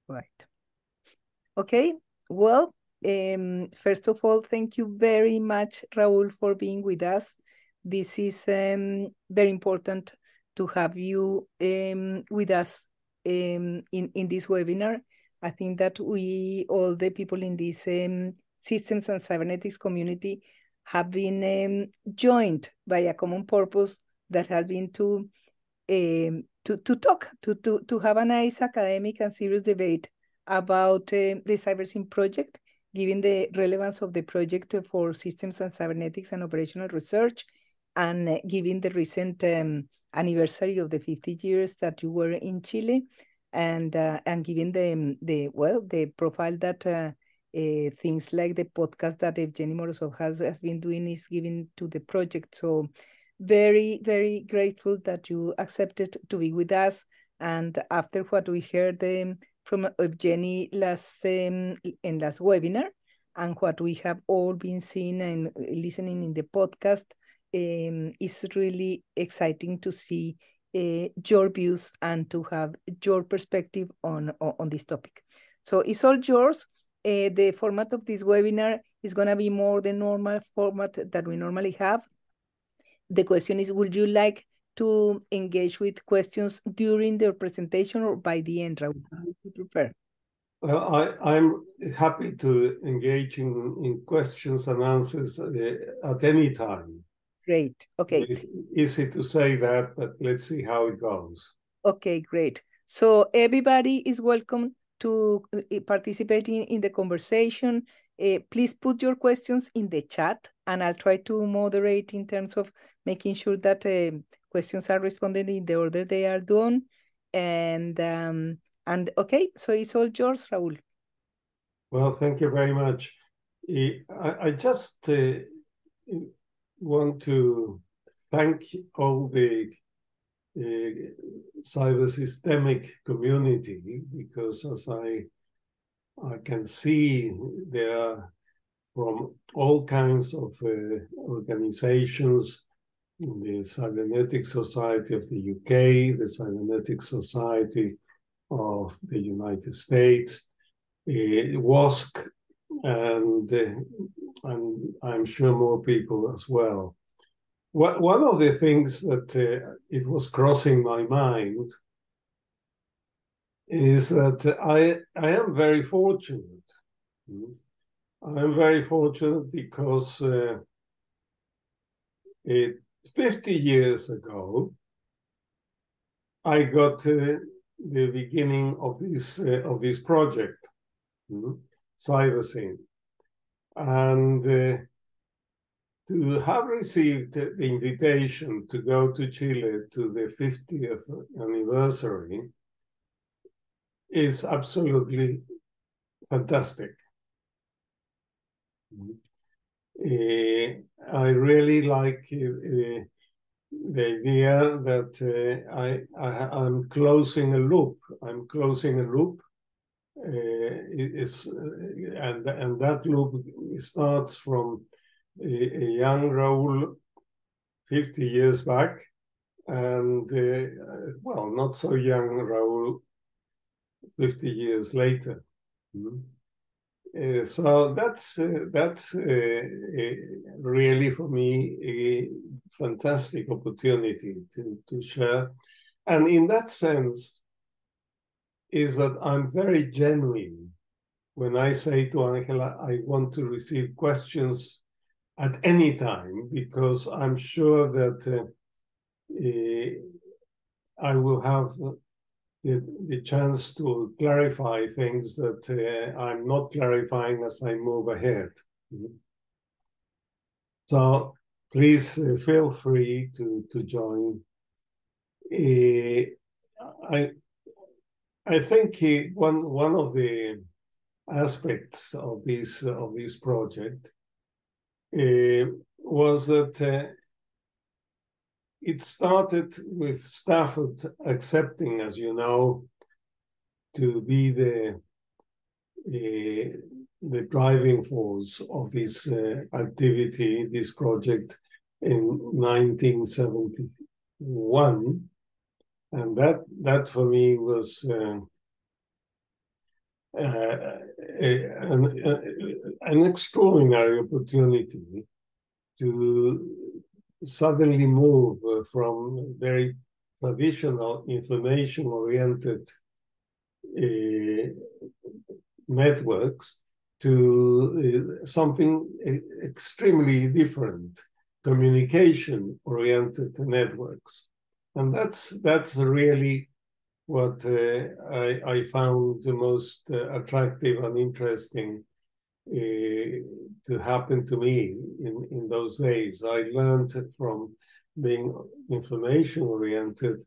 Right. Okay. Well, first of all, thank you very much, Raul, for being with us. This is very important to have you with us in this webinar. I think that we, all the people in this systems and cybernetics community, have been joined by a common purpose that has been to talk, to have a nice academic and serious debate about the Cybersyn project, given the relevance of the project for systems and cybernetics and operational research, and given the recent anniversary of the 50 years that you were in Chile, and given the profile that things like the podcast that Evgeny Morozov has been doing is given to the project. So very, very grateful that you accepted to be with us. And after what we heard from Evgeny in last webinar, and what we have all been seeing and listening in the podcast, it's really exciting to see your views and to have your perspective on this topic. So it's all yours. The format of this webinar is going to be more the normal format that we normally have. The question is, would you like to engage with questions during the presentation or by the end, Raul? How would you prefer? Well, I'm happy to engage in questions and answers at any time. Great. Okay. It's easy to say that, but let's see how it goes. Okay, great. So everybody is welcome to participate in the conversation. Please put your questions in the chat, and I'll try to moderate in terms of making sure that questions are responded in the order they are done. And okay, so it's all yours, Raul. Well, thank you very much. I just want to thank all the cyber systemic community, because as I can see, they are from all kinds of organizations, the Cybernetic Society of the UK, the Cybernetic Society of the United States, WASC, and I'm sure more people as well. One of the things that it was crossing my mind is that I am very fortunate. I'm very fortunate because 50 years ago, I got the beginning of this project, Cybersyn, and to have received the invitation to go to Chile to the 50th anniversary is absolutely fantastic. I really like the idea that I'm closing a loop. I'm closing a loop. And that loop starts from a young Raul 50 years back, and well, not so young Raul 50 years later. So that's really for me a fantastic opportunity to share, and in that sense is that I'm very genuine when I say to Angela I want to receive questions at any time, because I'm sure that I will have the chance to clarify things that I'm not clarifying as I move ahead. So please feel free to join. I think one of the aspects of this project was that it started with Stafford accepting, as you know, to be the driving force of this activity, this project, in 1971, and that for me was an extraordinary opportunity to suddenly move from very traditional information-oriented networks to something extremely different, communication-oriented networks. And that's really what I found the most attractive and interesting to happen to me in those days. I learned from being information-oriented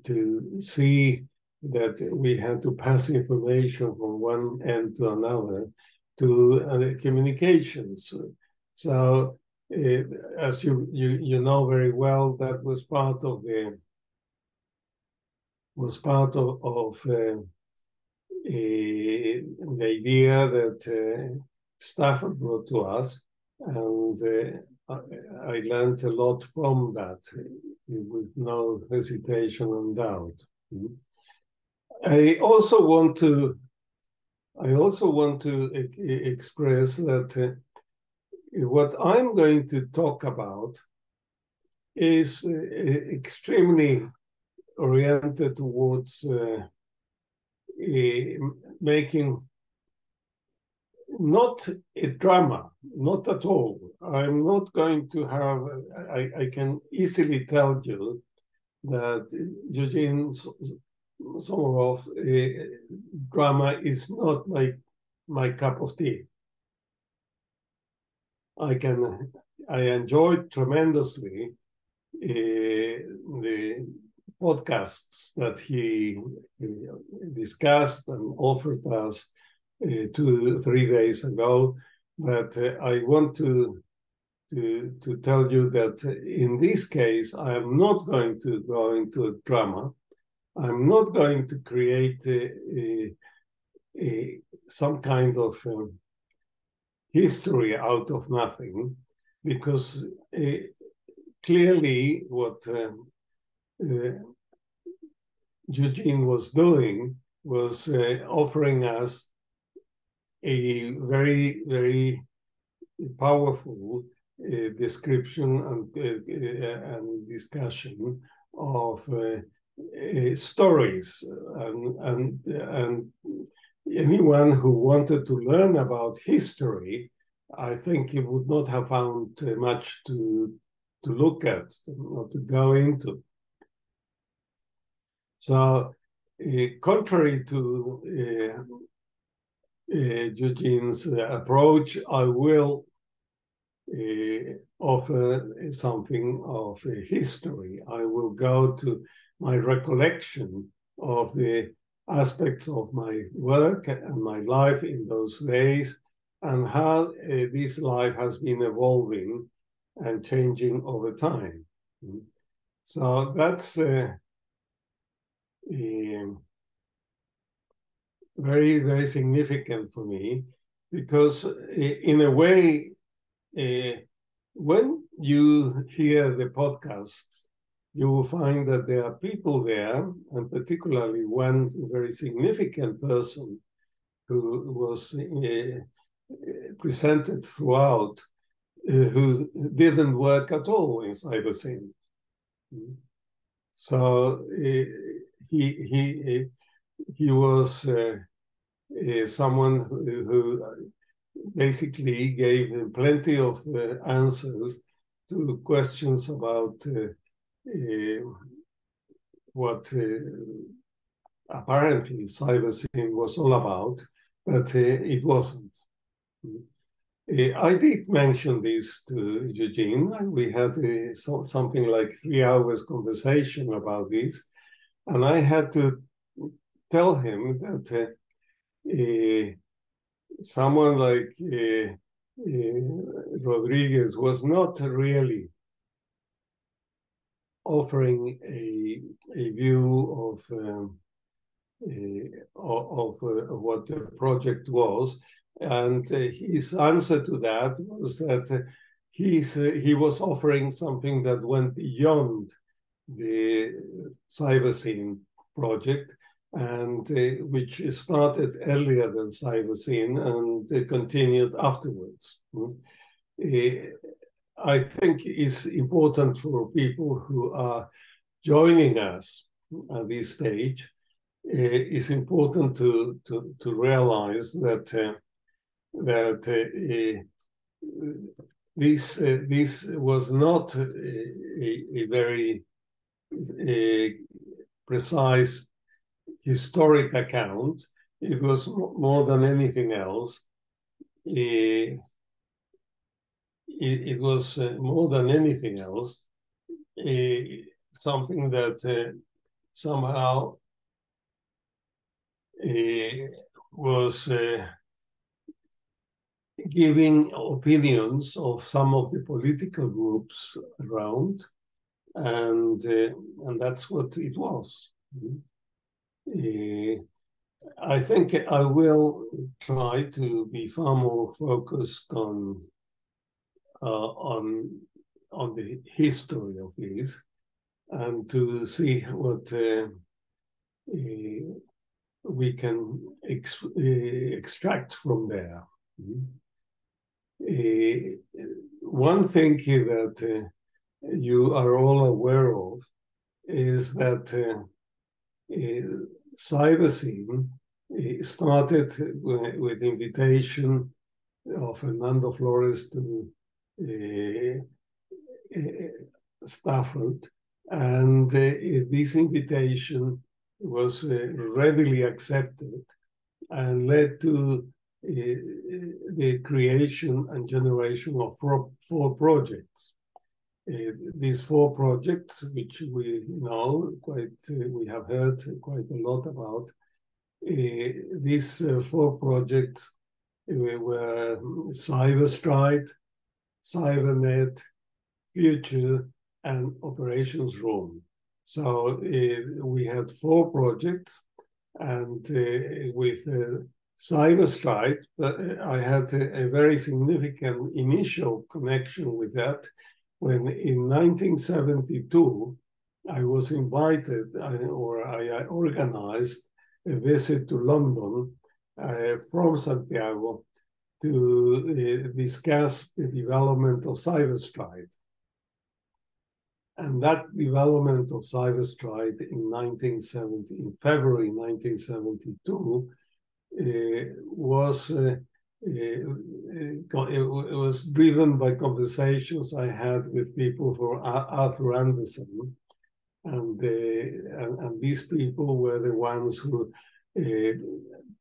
to see that we had to pass information from one end to another to communications. So, as you know very well, that was part of the the idea that Stafford brought to us, and I learned a lot from that with no hesitation and doubt. I also want to express that what I'm going to talk about is extremely oriented towards making not a drama, not at all. I'm not going to have, I can easily tell you that Eugene Somorov's drama is not my cup of tea. I enjoyed tremendously the podcasts that he discussed and offered us 2-3 days ago. But I want to tell you that in this case, I am not going to go into a drama. I'm not going to create some kind of history out of nothing, because clearly what Eugene was doing was offering us a very, very powerful description and discussion of stories, and anyone who wanted to learn about history, I think he would not have found much to look at or to go into. So, contrary to Eugene's approach, I will offer something of history. I will go to my recollection of the aspects of my work and my life in those days, and how this life has been evolving and changing over time. So that's very, very significant for me, because in a way, when you hear the podcasts, you will find that there are people there, and particularly one very significant person who was presented throughout, who didn't work at all in Cybersyn. So he was someone who basically gave him plenty of answers to questions about what apparently Cybersyn was all about, but it wasn't. I did mention this to Eugene, and we had something like 3 hours conversation about this, and I had to tell him that someone like Rodriguez was not really offering a view of what the project was, and his answer to that was that he was offering something that went beyond the Cybersyn project, and which started earlier than Cybersyn and continued afterwards. I think it's important for people who are joining us at this stage. It's important to realize that this was not a very precise historic account. It was more than anything else. It was more than anything else something that somehow was giving opinions of some of the political groups around, and that's what it was. I think I will try to be far more focused on the history of this, and to see what we can extract from there. One thing that you are all aware of is that Cybersyn started with invitation of Fernando Flores to Stafford, and this invitation was readily accepted and led to the creation and generation of four projects. These four projects, which we know we have heard quite a lot about, these four projects were Cyberstride, Cybernet, Future, and Operations Room. So we had four projects, and with Cyberstride, I had a very significant initial connection with that when in 1972 I was invited, or I organized a visit to London from Santiago to discuss the development of Cyberstride. And that development of Cyberstride in February 1972 was driven by conversations I had with people for Arthur Anderson, and these people were the ones who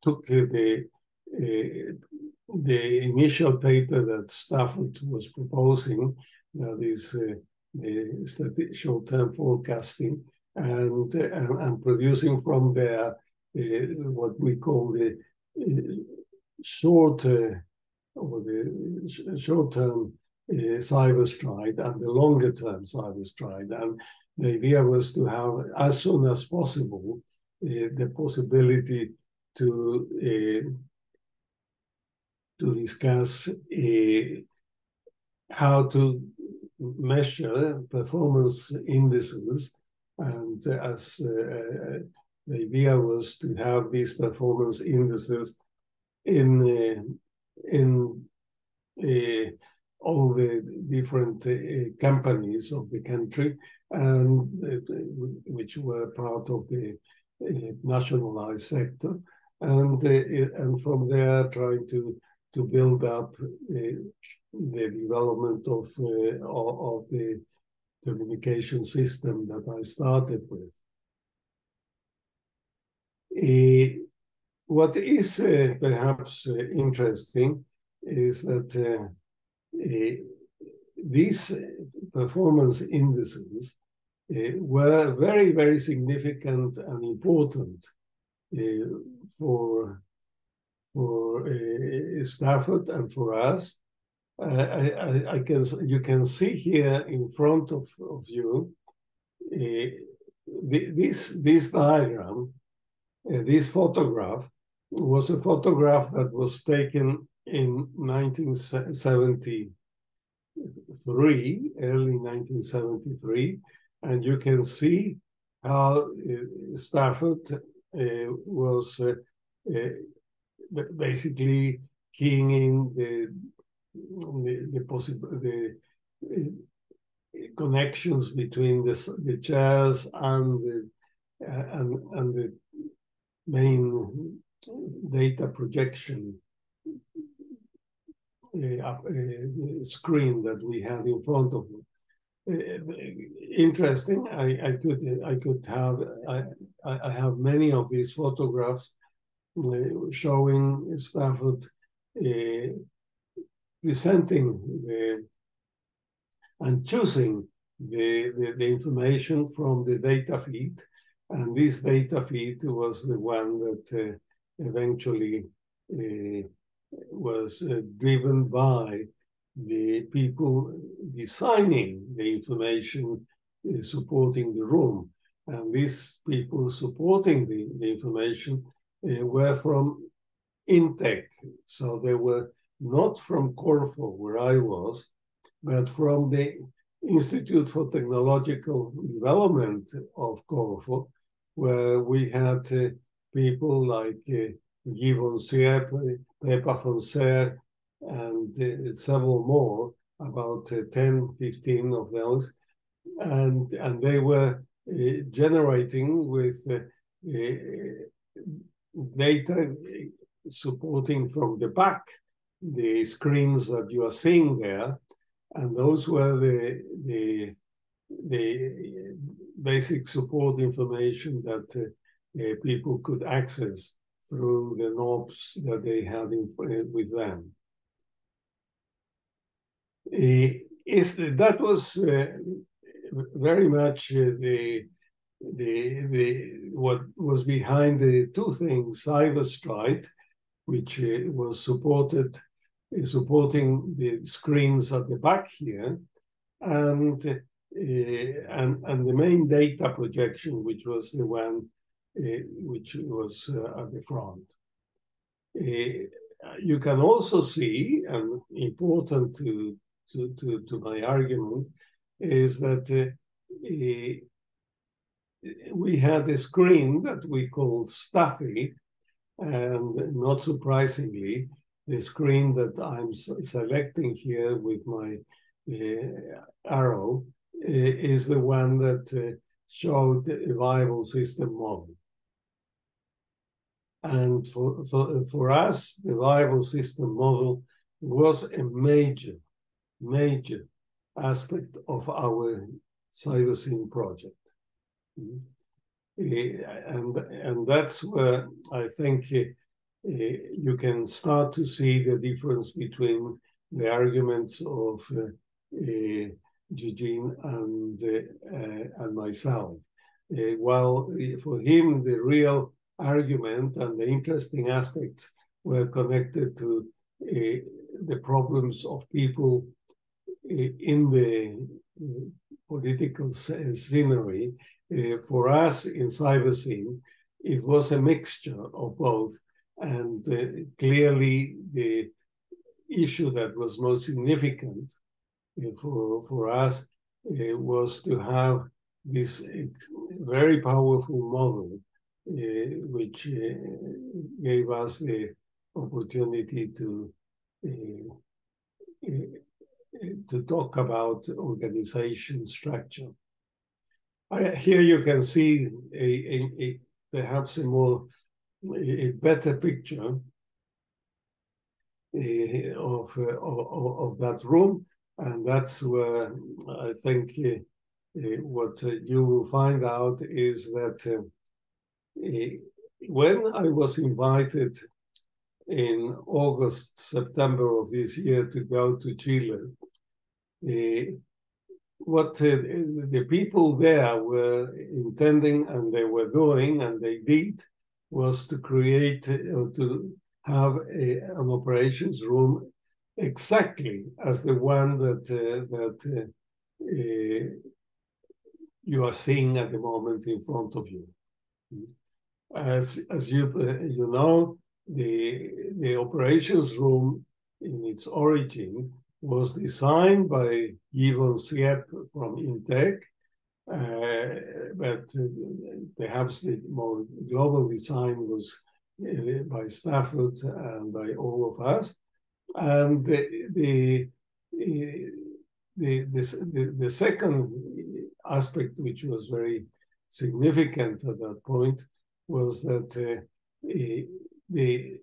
took the initial paper that Stafford was proposing, that is short-term forecasting, and producing from there what we call the short-term Cyberstride and the longer-term Cyberstride. And the idea was to have, as soon as possible, the possibility to discuss how to measure performance indices, and as the idea was to have these performance indices in all the different companies of the country, and which were part of the nationalized sector, and from there trying to build up the development of the communication system that I started with. What is perhaps interesting is that these performance indices were very, very significant and important for Stafford and for us. You can see here in front of you this diagram. This photograph was a photograph that was taken in 1973, early 1973, and you can see how Stafford was basically keying in the connections between the chairs and the main data projection screen that we had in front of me. Interesting. I have many of these photographs showing Stafford presenting and choosing the information from the data feed, and this data feed was the one that eventually was driven by the people designing the information supporting the room. And these people supporting the information were from INTEC. So they were not from Corfu, where I was, but from the Institute for Technological Development of Corfu, where we had people like Guy Vonsier, Pepa Fonser, and several more, about 10, 15 of those. And they were generating with data supporting from the back the screens that you are seeing there. And those were the basic support information that people could access through the knobs that they had with them. That was very much what was behind the two things: Cybersyn, which was supporting the screens at the back here, and the main data projection, which was the one which was at the front. You can also see, and important to my argument, is that we had a screen that we called Staffy, and not surprisingly, the screen that I'm selecting here with my arrow is the one that showed a viable system model. And for us, the viable system model was a major aspect of our Cybersyn project. And that's where I think you can start to see the difference between the arguments of Eugene and myself. While for him, the real argument and the interesting aspects were connected to the problems of people in the political scenery. For us in Cybersyn, it was a mixture of both. And clearly, the issue that was most significant for us was to have this very powerful model, which gave us the opportunity to talk about organization structure. Here you can see perhaps a better picture of that room, and that's where I think what you will find out is that when I was invited in August, September of this year to go to Chile, what the people there were intending, and they were doing, and they did, was to create, to have an operations room exactly as the one that you are seeing at the moment in front of you. As you know, the operations room in its origin was designed by Guy Vonsier from INTEC, but perhaps the more global design was by Stafford and by all of us. And the second aspect, which was very significant at that point, was that the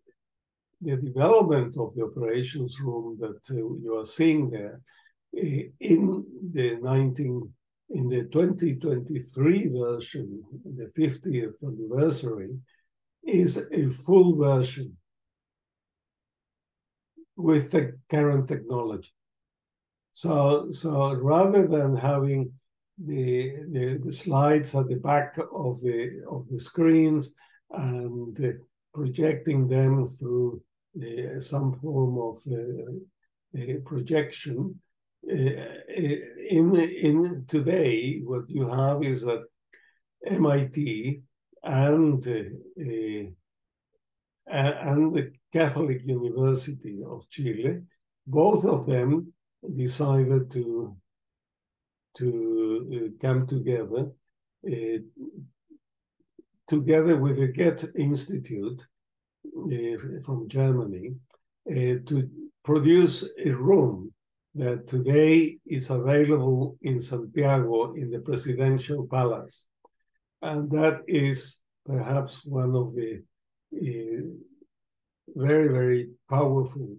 development of the operations room that you are seeing there in the 2023 version, the 50th anniversary, is a full version with the current technology. So rather than having the slides at the back of the screens and projecting them through some form of projection, in today, what you have is that MIT and the Catholic University of Chile, both of them decided to come together, together with the Goethe Institute from Germany, to produce a room that today is available in Santiago in the Presidential Palace. And that is perhaps one of the very, very powerful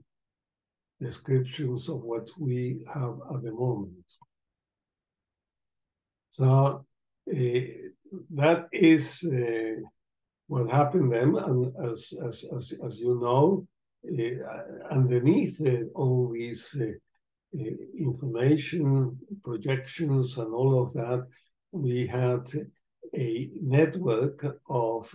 descriptions of what we have at the moment. So that is what happened then, and as you know, underneath all these information projections and all of that, we had a network of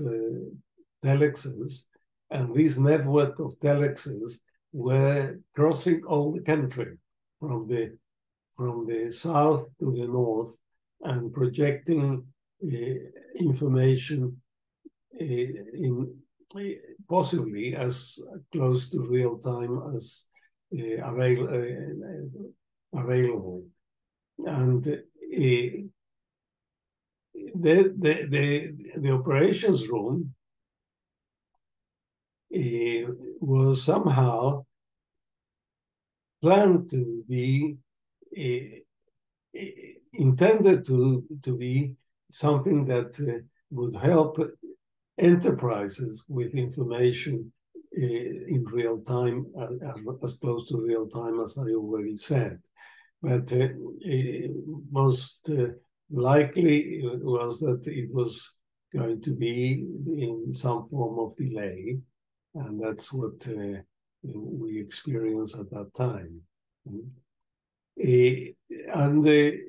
telexes, and this network of telexes were crossing all the country from the south to the north and projecting information in possibly as close to real time as available. And the operations room was somehow planned to be intended to be something that would help enterprises with information in real time, as close to real time as I already said. But most likely was that it was going to be in some form of delay, and that's what we experienced at that time. And the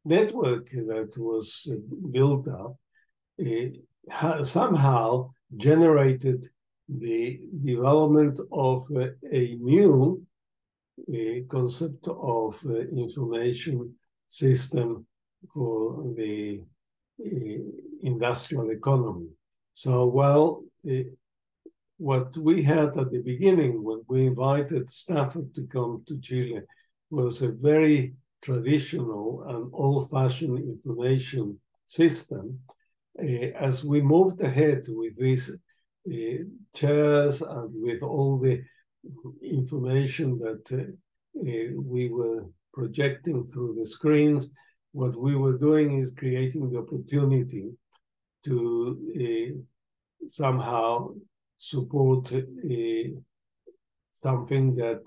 network that was built up somehow generated the development of a new concept of information system for the industrial economy. So while what we had at the beginning when we invited Stafford to come to Chile was a very traditional and old-fashioned information system. As we moved ahead with these chairs and with all the information that we were projecting through the screens, what we were doing is creating the opportunity to somehow support something that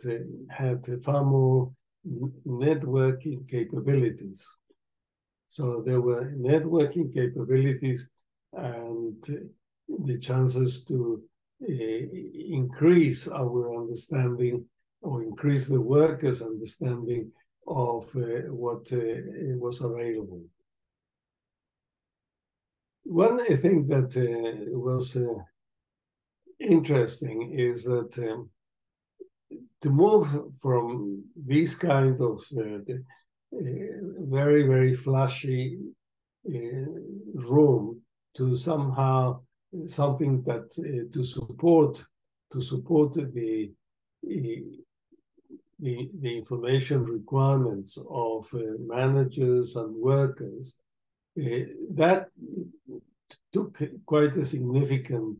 had far more networking capabilities. So there were networking capabilities and the chances to increase our understanding or increase the workers' understanding of what was available. One thing that was interesting is that to move from these kind of very, very flashy room to somehow something that to support the the information requirements of managers and workers, that took quite a significant,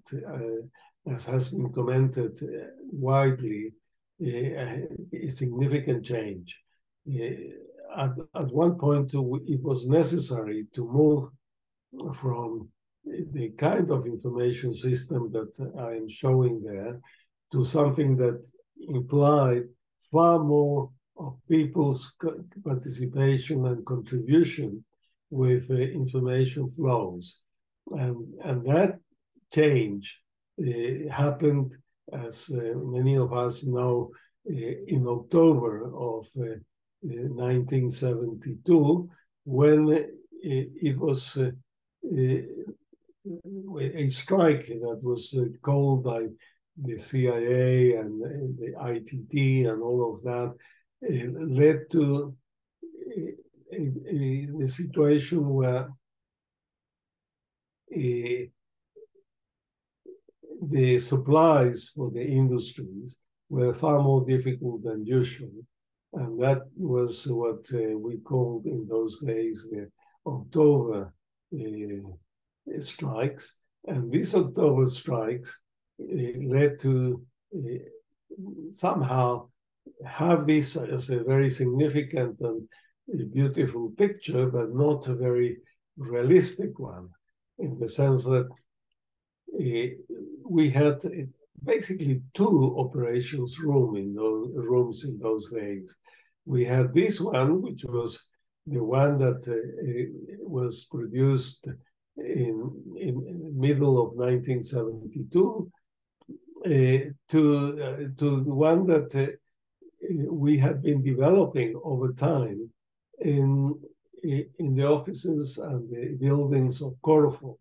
as has been commented widely, a significant change. At one point, it was necessary to move from the kind of information system that I am showing there to something that implied far more of people's participation and contribution with information flows. And that change happened, as many of us know, in October of 1972, when it was a strike that was called by the CIA and the ITT and all of that, led to a situation where the supplies for the industries were far more difficult than usual. And that was what we called in those days the October strikes. And these October strikes led to somehow have this as a very significant and beautiful picture, but not a very realistic one, in the sense that we had basically two operations rooms in those days. We had this one, which was the one that was produced in middle of 1972, to the one that we had been developing over time in the offices and the buildings of Corfu.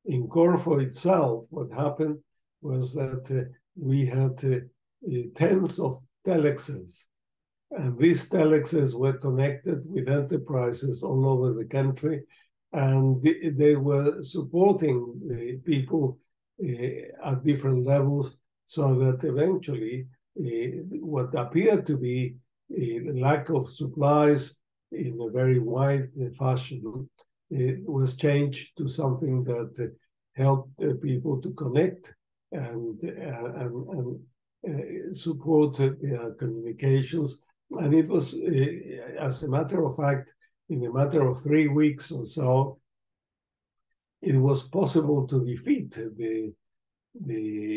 In Corfu itself, what happened was that we had tens of telexes, and these telexes were connected with enterprises all over the country, and they were supporting the people at different levels, so that eventually what appeared to be a lack of supplies in a very wide fashion was changed to something that helped people to connect and support their communications. And it was, as a matter of fact, in a matter of 3 weeks or so, it was possible to defeat the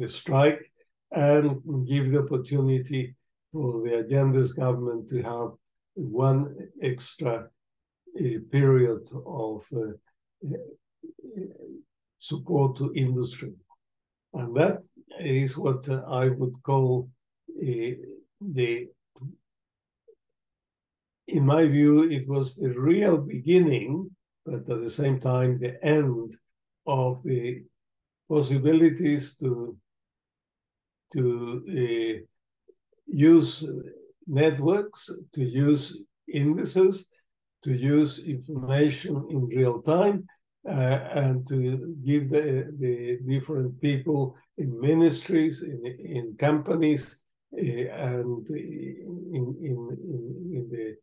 strike and give the opportunity for the Allende's government to have one extra period of support to industry. And that is what I would call in my view, it was the real beginning, but at the same time, the end of the possibilities to use networks, to use indices, to use information in real time, and to give the different people in ministries, in companies, and in the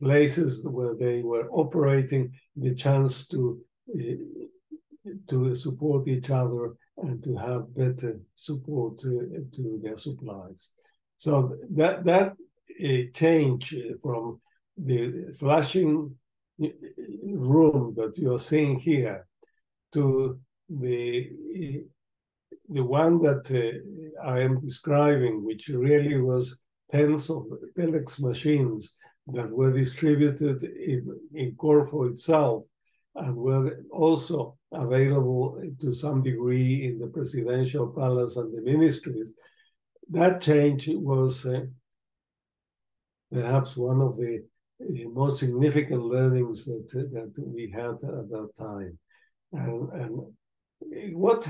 places where they were operating, the chance to support each other and to have better support to their supplies. So that change from the flashing room that you're seeing here to the one that I am describing, which really was tens of telex machines that were distributed in Corfu itself and were also available to some degree in the presidential palace and the ministries. That change was perhaps one of the most significant learnings that we had at that time. And what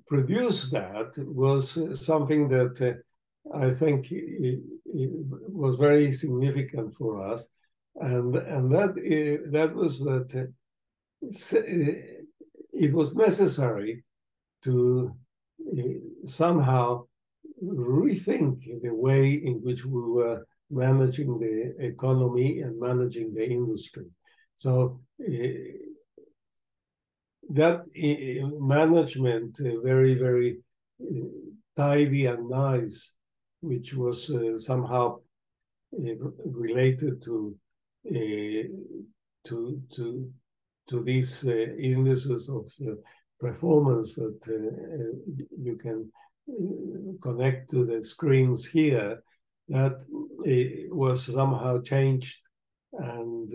produced that was something that I think it was very significant for us, and that was that it was necessary to somehow rethink the way in which we were managing the economy and managing the industry. So that management, very, very tidy and nice, which was somehow related to these indices of performance that you can connect to the screens here, that was somehow changed, and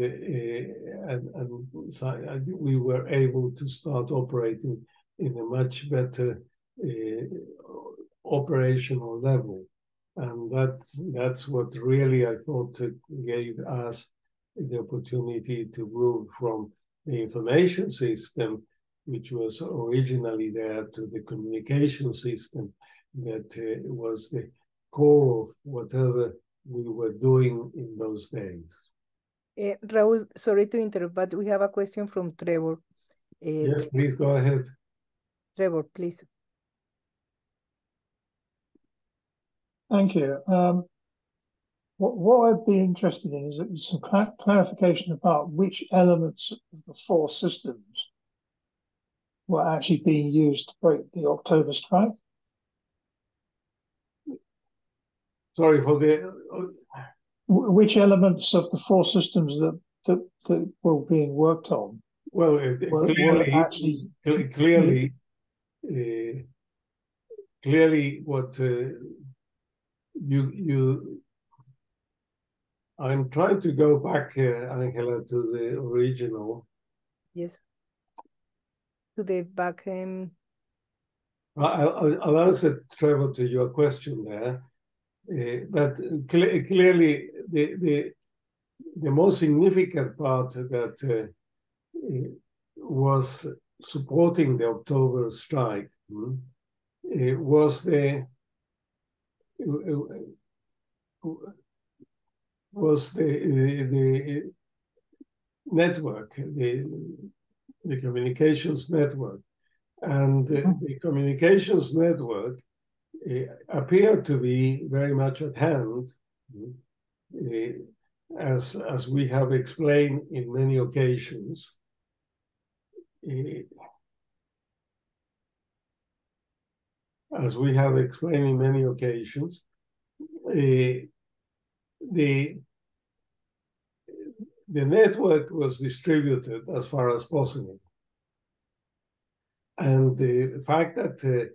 so we were able to start operating in a much better operational level. And that's what really I thought gave us the opportunity to move from the information system, which was originally there, to the communication system that was the core of whatever we were doing in those days. Raul, sorry to interrupt, but we have a question from Trevor. Yes, please go ahead. Trevor, please. Thank you. What I'd be interested in is some clarification about which elements of the four systems were actually being used to break the October strike. Sorry for the... Which elements of the four systems that were being worked on? Well, clearly what I'm trying to go back, Angela, to the original. Yes. To the back. I'll answer, Trevor, to your question there. But clearly, the most significant part that was supporting the October strike was the network, the communications network, and the communications network appeared to be very much at hand, as we have explained in many occasions. As we have explained in many occasions, the network was distributed as far as possible. And the fact that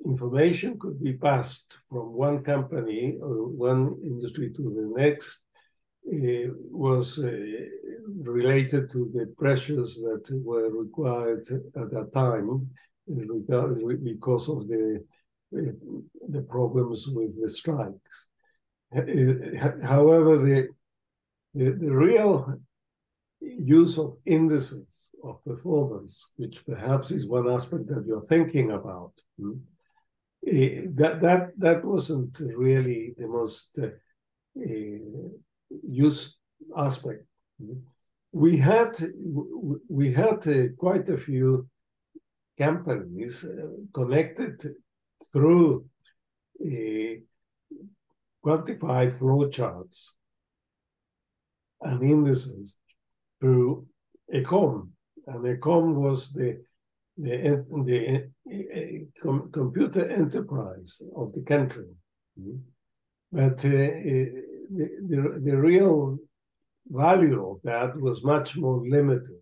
information could be passed from one company or one industry to the next was related to the pressures that were required at that time because of the problems with the strikes. However, the real use of indices of performance, which perhaps is one aspect that you're thinking about, that wasn't really the most used aspect. We had quite a few companies connected through quantified flowcharts and indices through ECOM, and ECOM was the computer enterprise of the country. But the real value of that was much more limited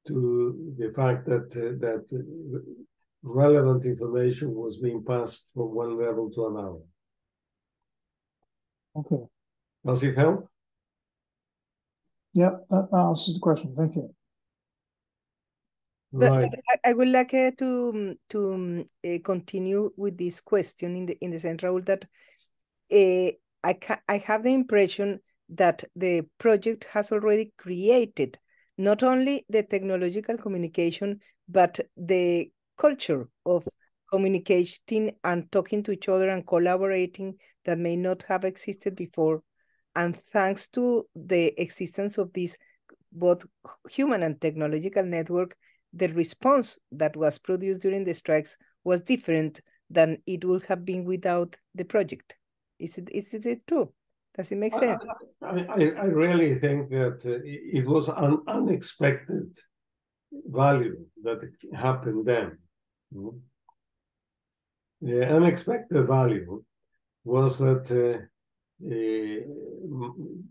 to the fact that relevant information was being passed from one level to another. Okay. Does it help? Yeah, that answers the question. Thank you. Right. But I would like to continue with this question in the sense, Raul, that I have the impression that the project has already created not only the technological communication, but the culture of communicating and talking to each other and collaborating that may not have existed before. And thanks to the existence of this both human and technological network, the response that was produced during the strikes was different than it would have been without the project. Is it true? Does it make sense? I really think that it was an unexpected value that happened then. The unexpected value was that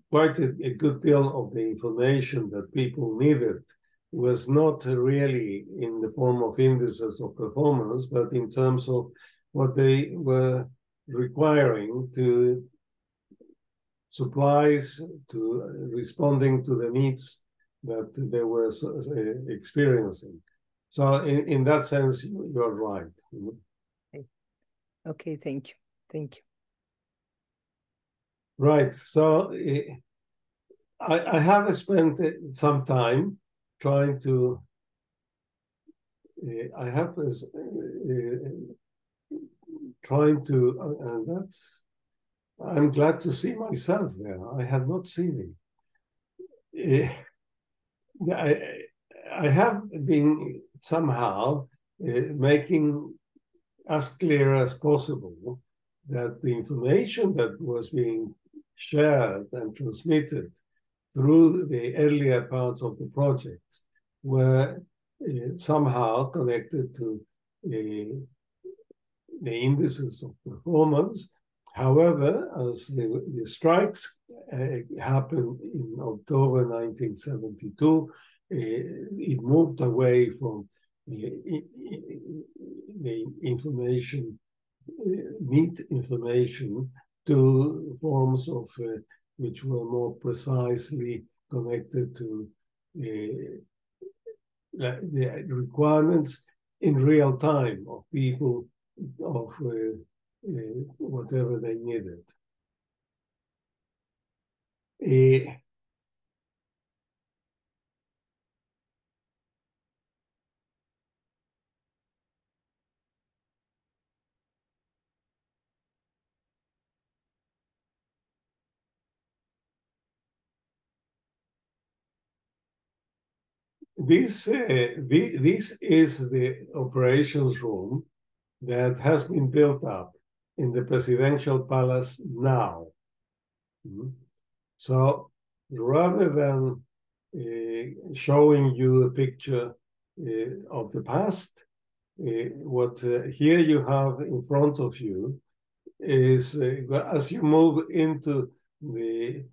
quite a good deal of the information that people needed was not really in the form of indices of performance, but in terms of what they were requiring to supplies, to responding to the needs that they were experiencing. So in that sense, you're right. Okay, thank you. Thank you. Right. So I have spent some time trying to, trying to, and that's, I'm glad to see myself there. I had not seen it. I have been somehow making as clear as possible that the information that was being shared and transmitted through the earlier parts of the project were somehow connected to the indices of performance. However, as the strikes happened in October 1972, it moved away from the information, neat information, to forms of which were more precisely connected to the requirements in real time of people, of whatever they needed. This is the operations room that has been built up in the presidential palace now. So rather than showing you a picture of the past, what here you have in front of you is as you move into the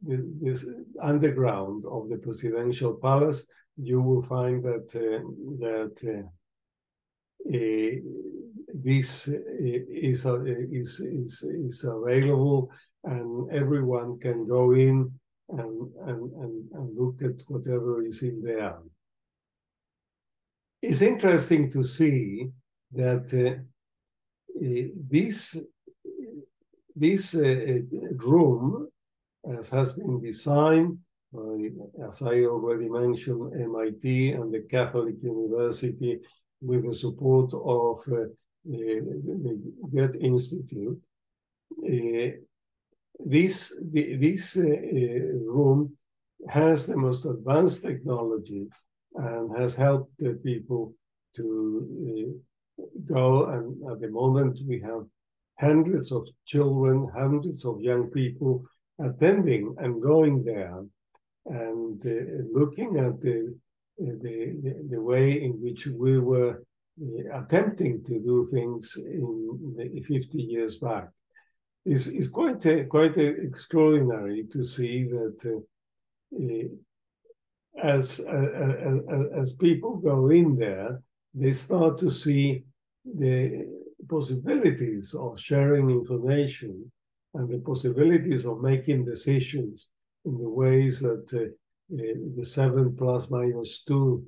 this underground of the presidential palace, you will find that this is available, and everyone can go in and look at whatever is in there. It's interesting to see that this room, as has been designed by, as I already mentioned, MIT and the Catholic University with the support of the Goethe Institute. This room has the most advanced technology and has helped the people to go, and at the moment we have hundreds of children, hundreds of young people attending and going there and looking at the way in which we were attempting to do things in 50 years back. It's quite extraordinary to see that as people go in there, they start to see the possibilities of sharing information and the possibilities of making decisions in the ways that the 7 ± 2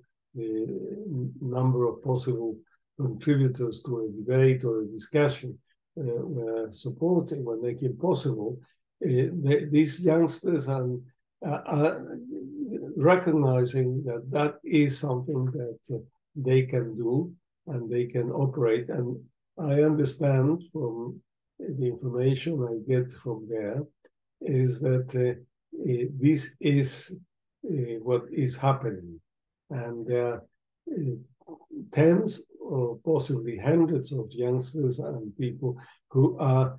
number of possible contributors to a debate or a discussion were supporting, were making possible. These youngsters are recognizing that that is something that they can do and they can operate. And I understand from the information I get from there is that this is what is happening. And tens or possibly hundreds of youngsters and people who are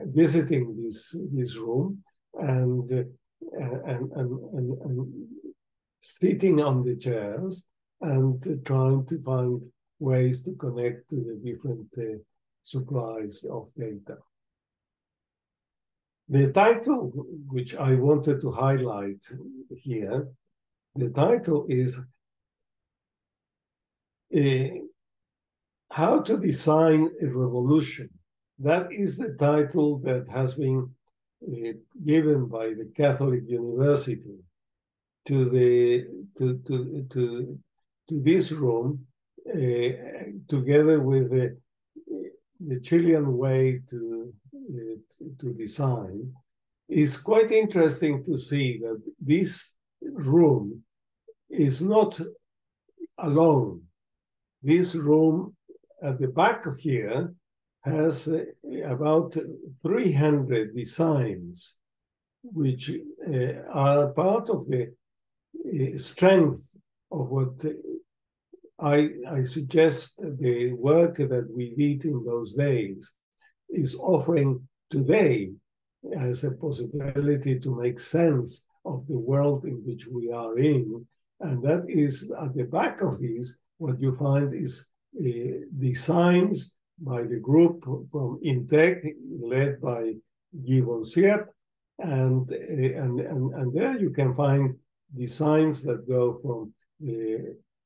visiting this room and sitting on the chairs and trying to find ways to connect to the different supplies of data. The title, which I wanted to highlight here, the title is How to Design a Revolution. That is the title that has been given by the Catholic University to this room, together with the Chilean way to design. It's quite interesting to see that this room is not alone. This room at the back here has about 300 designs, which are part of the strength of what I suggest the work that we did in those days is offering today as a possibility to make sense of the world in which we are in. And that is at the back of these, what you find is designs by the group from Intec, led by Guy Siep, and there you can find designs that go from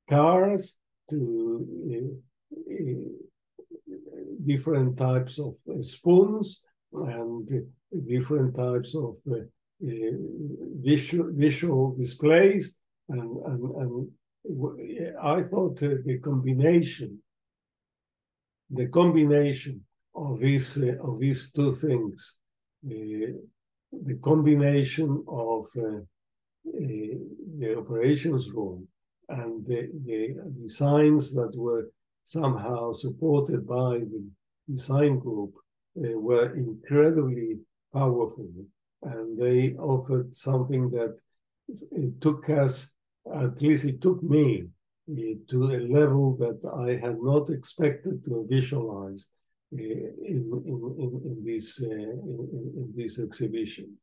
cars to different types of spoons and different types of visual displays, and I thought the combination of these two things, the combination of the operations room and the designs that were somehow supported by the design group were incredibly powerful, and they offered something that it took us, at least it took me, to a level that I had not expected to visualize in this exhibition.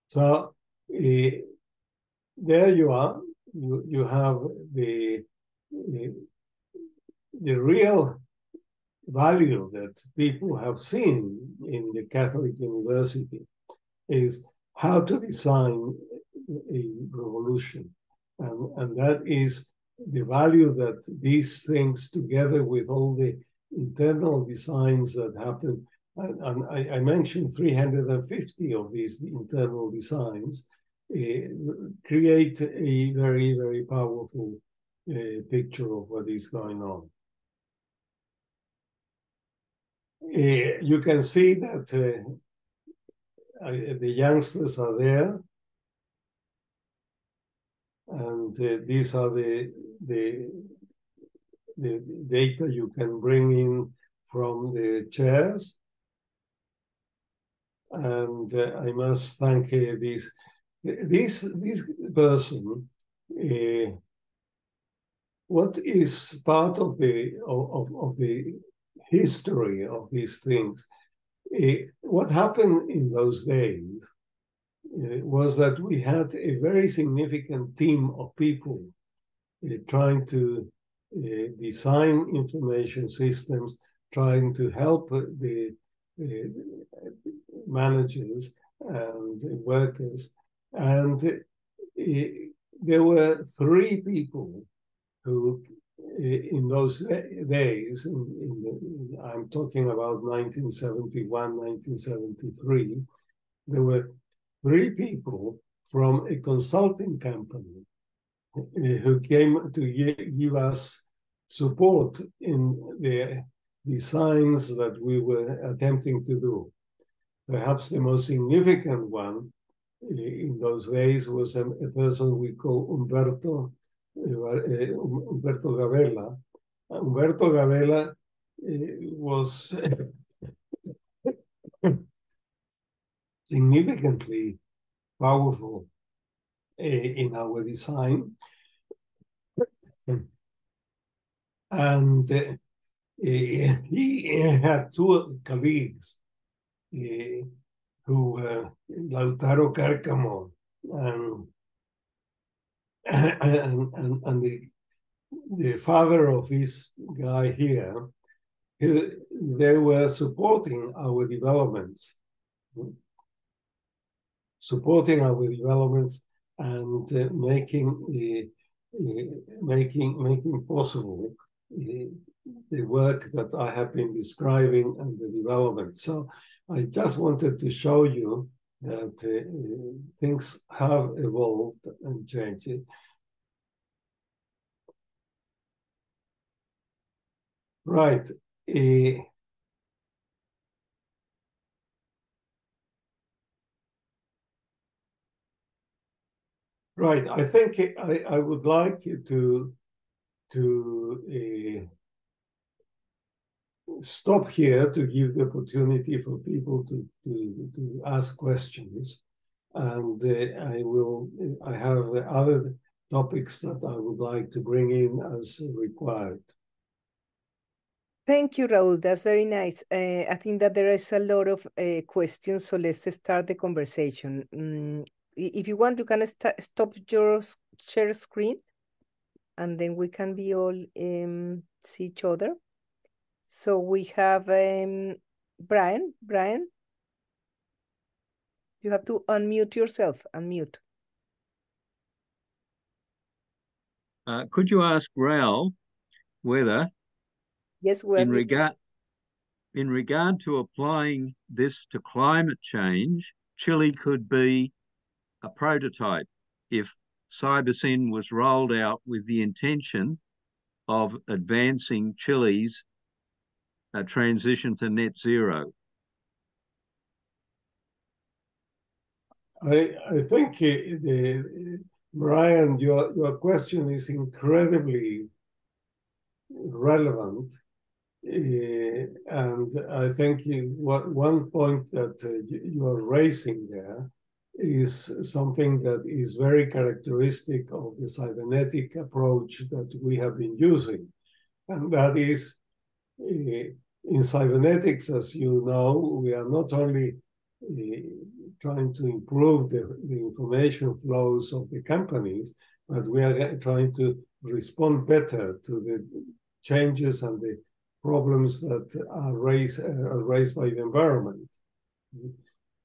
So there you are. You have the real value that people have seen in the Catholic University is how to design a revolution. And that is the value that these things, together with all the internal designs that happen, and I mentioned 350 of these internal designs, create a very, very powerful picture of what is going on. You can see that the youngsters are there, and these are the data you can bring in from the chairs. And I must thank this person. What is part of the history of these things? What happened in those days was that we had a very significant team of people trying to design information systems, trying to help the managers and workers. And there were three people who, in those days, I'm talking about 1971, 1973, there were three people from a consulting company who came to give us support in the designs that we were attempting to do. Perhaps the most significant one in those days was a person we call Umberto Gavella. Umberto Gavella was significantly powerful in our design. And he had two colleagues who were Lautaro Cárcamo and, and the father of this guy here. They were supporting our developments, and making possible the work that I have been describing and the development. So I just wanted to show you that things have evolved and changed. Right. Right. I think I would like to stop here to give the opportunity for people to ask questions, and I have other topics that I would like to bring in as required. Thank you, Raul. That's very nice. I think that there is a lot of questions, so let's start the conversation. If you want, you can stop your share screen, and then we can be all see each other. So we have Brian. Brian, you have to unmute yourself. Unmute. Could you ask Raul whether, Yes, we're in regard to applying this to climate change, Chile could be a prototype if Cybersyn was rolled out with the intention of advancing Chile's transition to net zero? I think Brian, your question is incredibly relevant. And I think one point that you are raising there is something that is very characteristic of the cybernetic approach that we have been using. And that is, in cybernetics, as you know, we are not only trying to improve the information flows of the companies, but we are trying to respond better to the changes and the problems that are raised by the environment.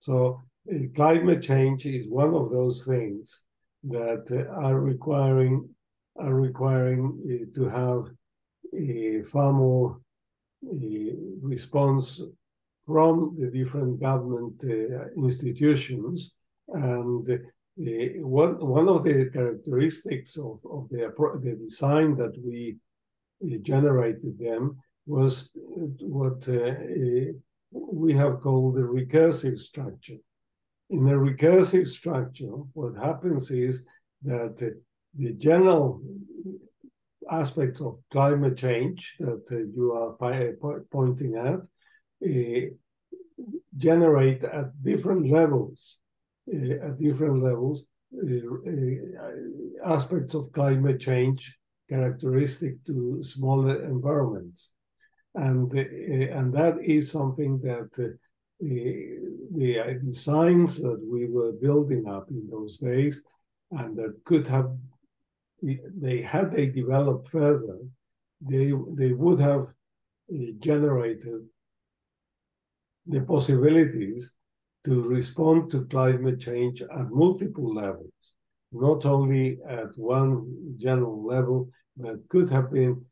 So climate change is one of those things that are requiring to have a far more response from the different government institutions. And one of the characteristics of the design that we generated them was what we have called the recursive structure. In a recursive structure, what happens is that the general aspects of climate change that you are pointing at generate at different levels, aspects of climate change characteristic to smaller environments. And that is something that the designs that we were building up in those days, and that could have, had they developed further, they would have generated the possibilities to respond to climate change at multiple levels, not only at one general level, but could have been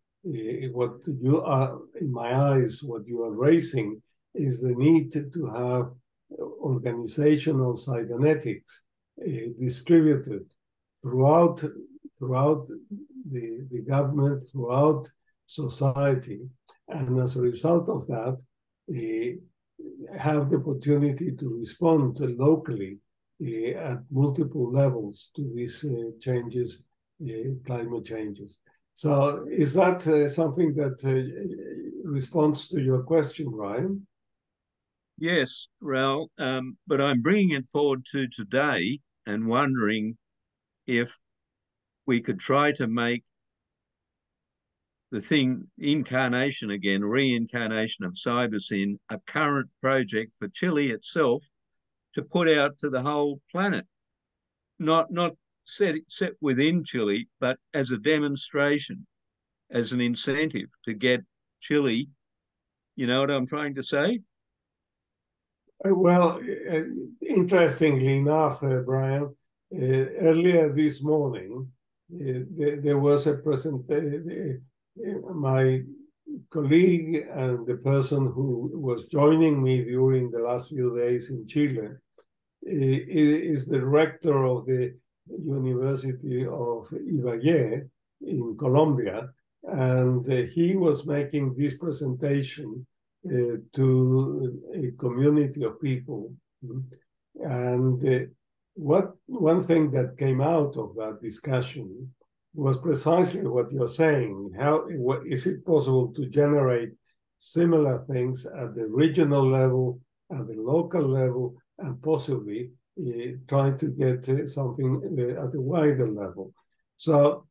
what you are, in my eyes, what you are raising is the need to have organizational cybernetics distributed throughout the government, throughout society, and as a result of that, have the opportunity to respond locally at multiple levels to these changes, climate changes. So is that something that responds to your question, Ryan? Yes, Raul, but I'm bringing it forward to today and wondering if we could try to make the thing, incarnation again, reincarnation of Cybersyn, a current project for Chile itself to put out to the whole planet, not set within Chile, but as a demonstration, as an incentive to get Chile. You know what I'm trying to say? Well, interestingly enough, Brian, earlier this morning, there was a presentation. My colleague and the person who was joining me during the last few days in Chile is the rector of the University of Ibagué in Colombia, and he was making this presentation to a community of people. And one thing that came out of that discussion was precisely what you're saying. What is it possible to generate similar things at the regional level, at the local level, and possibly trying to get something at a wider level? So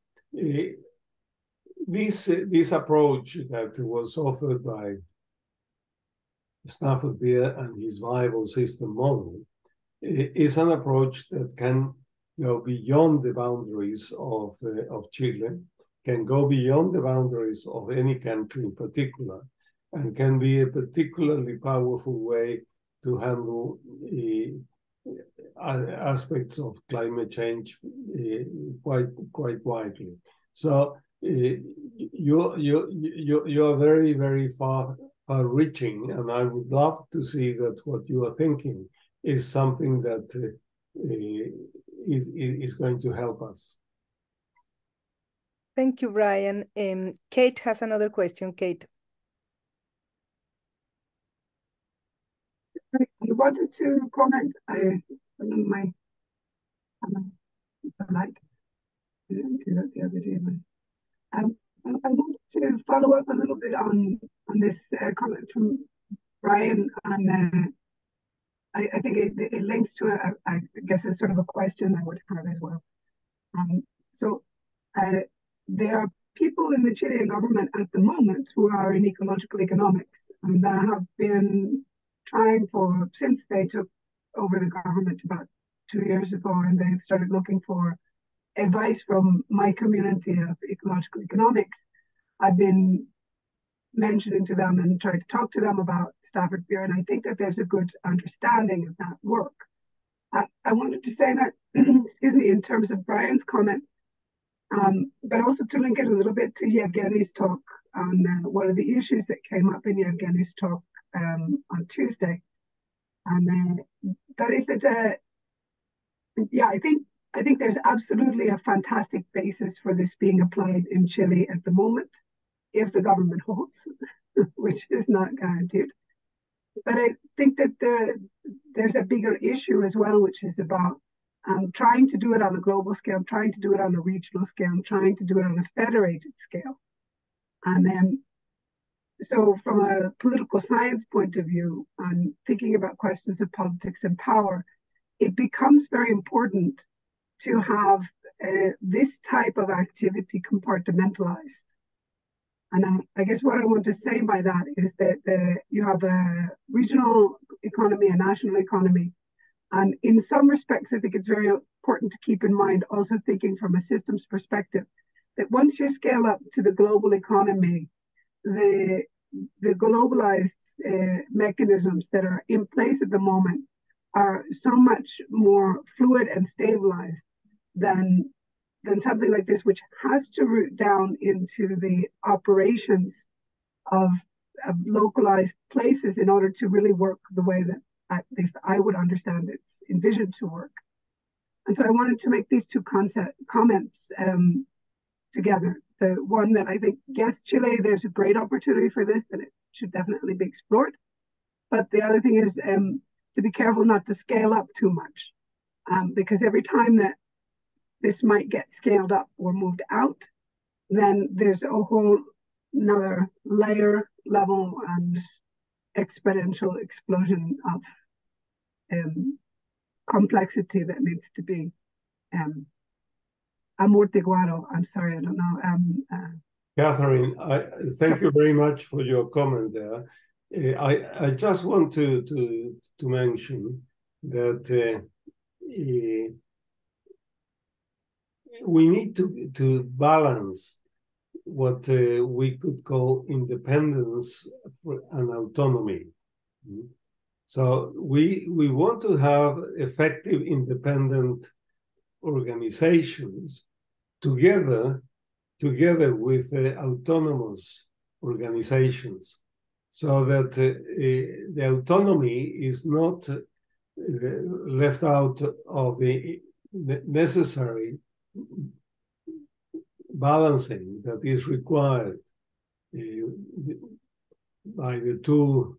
this approach that was offered by Stafford Beer and his viable system model is an approach that can go beyond the boundaries of Chile, can go beyond the boundaries of any country in particular, and can be a particularly powerful way to handle aspects of climate change quite widely. So you're very, very far-reaching, and I would love to see that what you are thinking is something that is going to help us. Thank you, Brian. Kate has another question. Kate. I wanted to comment on my light. I didn't do that the other day. I wanted to follow up a little bit on this comment from Brian, and I think it links to I guess it's sort of a question I would have as well. So there are people in the Chilean government at the moment who are in ecological economics, and that have been trying since they took over the government about 2 years ago, and they started looking for advice from my community of ecological economics. I've been mentioning to them and trying to talk to them about Stafford Beer, and I think that there's a good understanding of that work. I wanted to say that, excuse me, in terms of Brian's comment, but also to link it a little bit to Yevgeny's talk on one of the issues that came up in Yevgeny's talk on Tuesday. And that is that, yeah, I think there's absolutely a fantastic basis for this being applied in Chile at the moment, if the government holds, which is not guaranteed. But I think that there's a bigger issue as well, which is about trying to do it on a global scale, trying to do it on a regional scale, trying to do it on a federated scale. And then, so from a political science point of view, and thinking about questions of politics and power, it becomes very important to have this type of activity compartmentalized. And I guess what I want to say by that is that you have a regional economy, a national economy. And in some respects, I think it's very important to keep in mind, also thinking from a systems perspective, that once you scale up to the global economy, the globalized mechanisms that are in place at the moment are so much more fluid and stabilized than something like this, which has to root down into the operations of localized places in order to really work the way that at least I would understand it's envisioned to work. And so I wanted to make these two comments together. The one that I think, yes, Chile, there's a great opportunity for this and it should definitely be explored. But the other thing is to be careful not to scale up too much, because every time that this might get scaled up or moved out, then there's a whole another level and exponential explosion of complexity that needs to be amortiguado. I'm sorry, I don't know. Catherine, thank you very much for your comment there. I just want to mention that we need to balance what we could call independence and autonomy. So we want to have effective independent organizations together with autonomous organizations, so that the autonomy is not left out of the necessary balancing that is required by the two,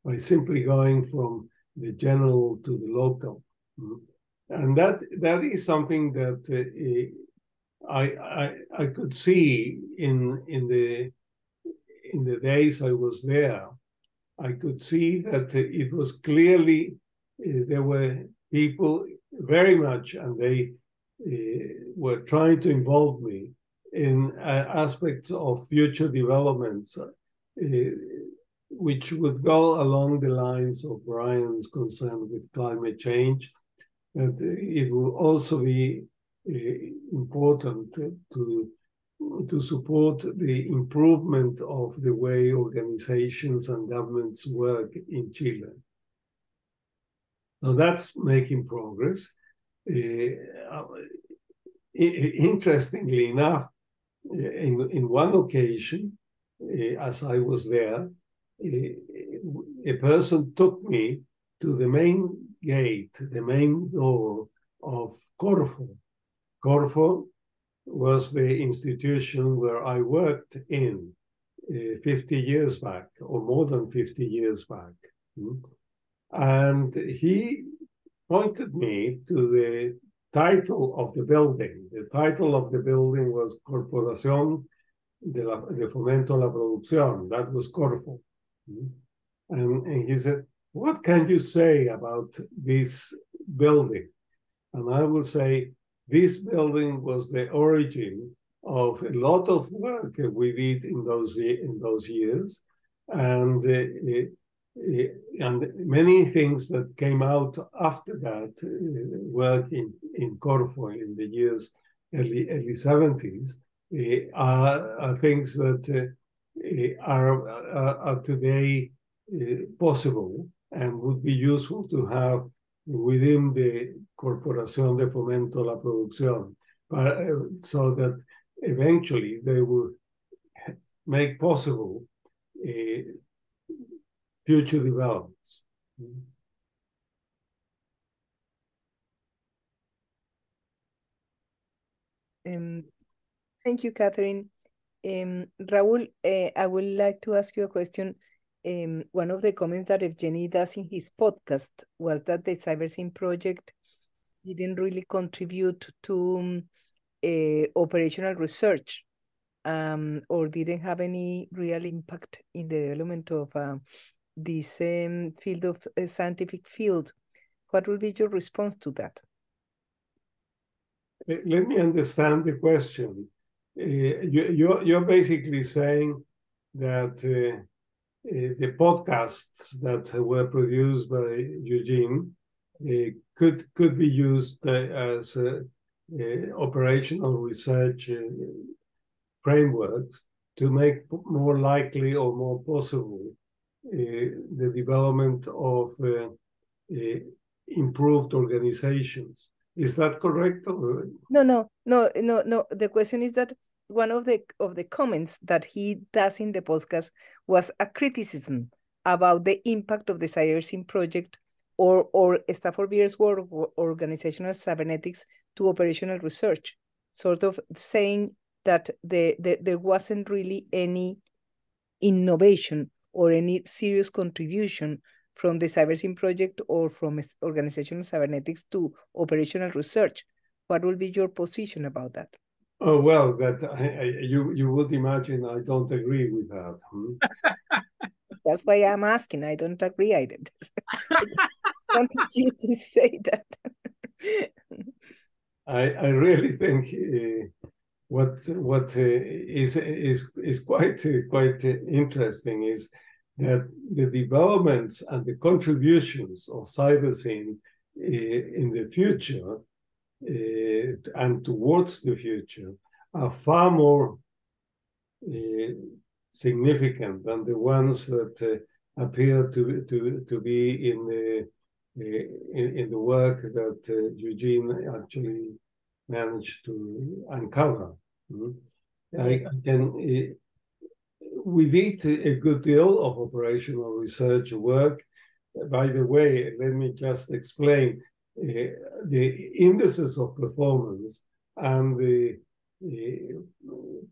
by simply going from the general to the local. And that is something that I could see in the days I was there. I could see that it was clearly there were people very much, and they were trying to involve me in aspects of future developments, which would go along the lines of Brian's concern with climate change. That it will also be important to support the improvement of the way organizations and governments work in Chile. So that's making progress. Interestingly enough, in one occasion, as I was there, a person took me to the main gate, the main door of Corfo. Corfo was the institution where I worked in 50 years back, or more than 50 years back. And he pointed me to the title of the building. The title of the building was Corporación de Fomento a la Producción. That was Corfo. And he said, what can you say about this building? And I will say, this building was the origin of a lot of work we did in those years, and many things that came out after that work in Corfo in the years early 70s are things that are today possible and would be useful to have within the Corporación de Fomento a la Producción, so that eventually they will make possible future developments. Thank you, Catherine. Raul, I would like to ask you a question. One of the comments that Evgeny does in his podcast was that the Cybersyn project didn't really contribute to operational research, or didn't have any real impact in the development of this field of scientific field. What will be your response to that? Let me understand the question. You're basically saying that the podcasts that were produced by Eugene could be used as operational research frameworks to make more likely or more possible the development of improved organizations. Is that correct? Or? No. The question is that one of the comments that he does in the podcast was a criticism about the impact of the Cybersyn project or Stafford Beer's work of organizational cybernetics to operational research, sort of saying that there wasn't really any innovation or any serious contribution from the Cybersyn project or from organizational cybernetics to operational research. What will be your position about that? Oh, well, you would imagine I don't agree with that. That's why I'm asking. I don't agree. I wanted you to say that. I really think what is quite interesting is that the developments and the contributions of Cybersyn in the future and towards the future are far more significant than the ones that appear to be in the work that Eugene actually managed to uncover. We did a good deal of operational research work. By the way, let me just explain the indices of performance and the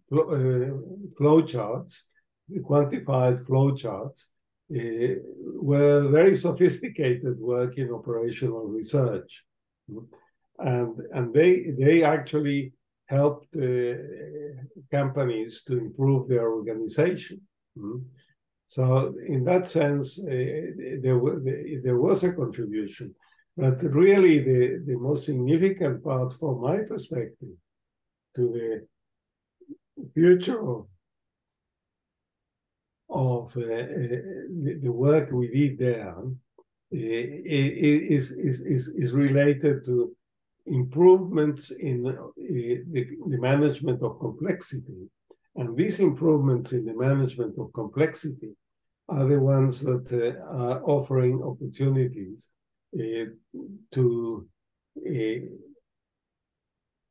flow charts, the quantified flow charts, were very sophisticated work in operational research. And they actually helped companies to improve their organization. So in that sense, there was a contribution. But really, the most significant part from my perspective to the future of the work we did there is related to improvements in the management of complexity. And these improvements in the management of complexity are the ones that are offering opportunities to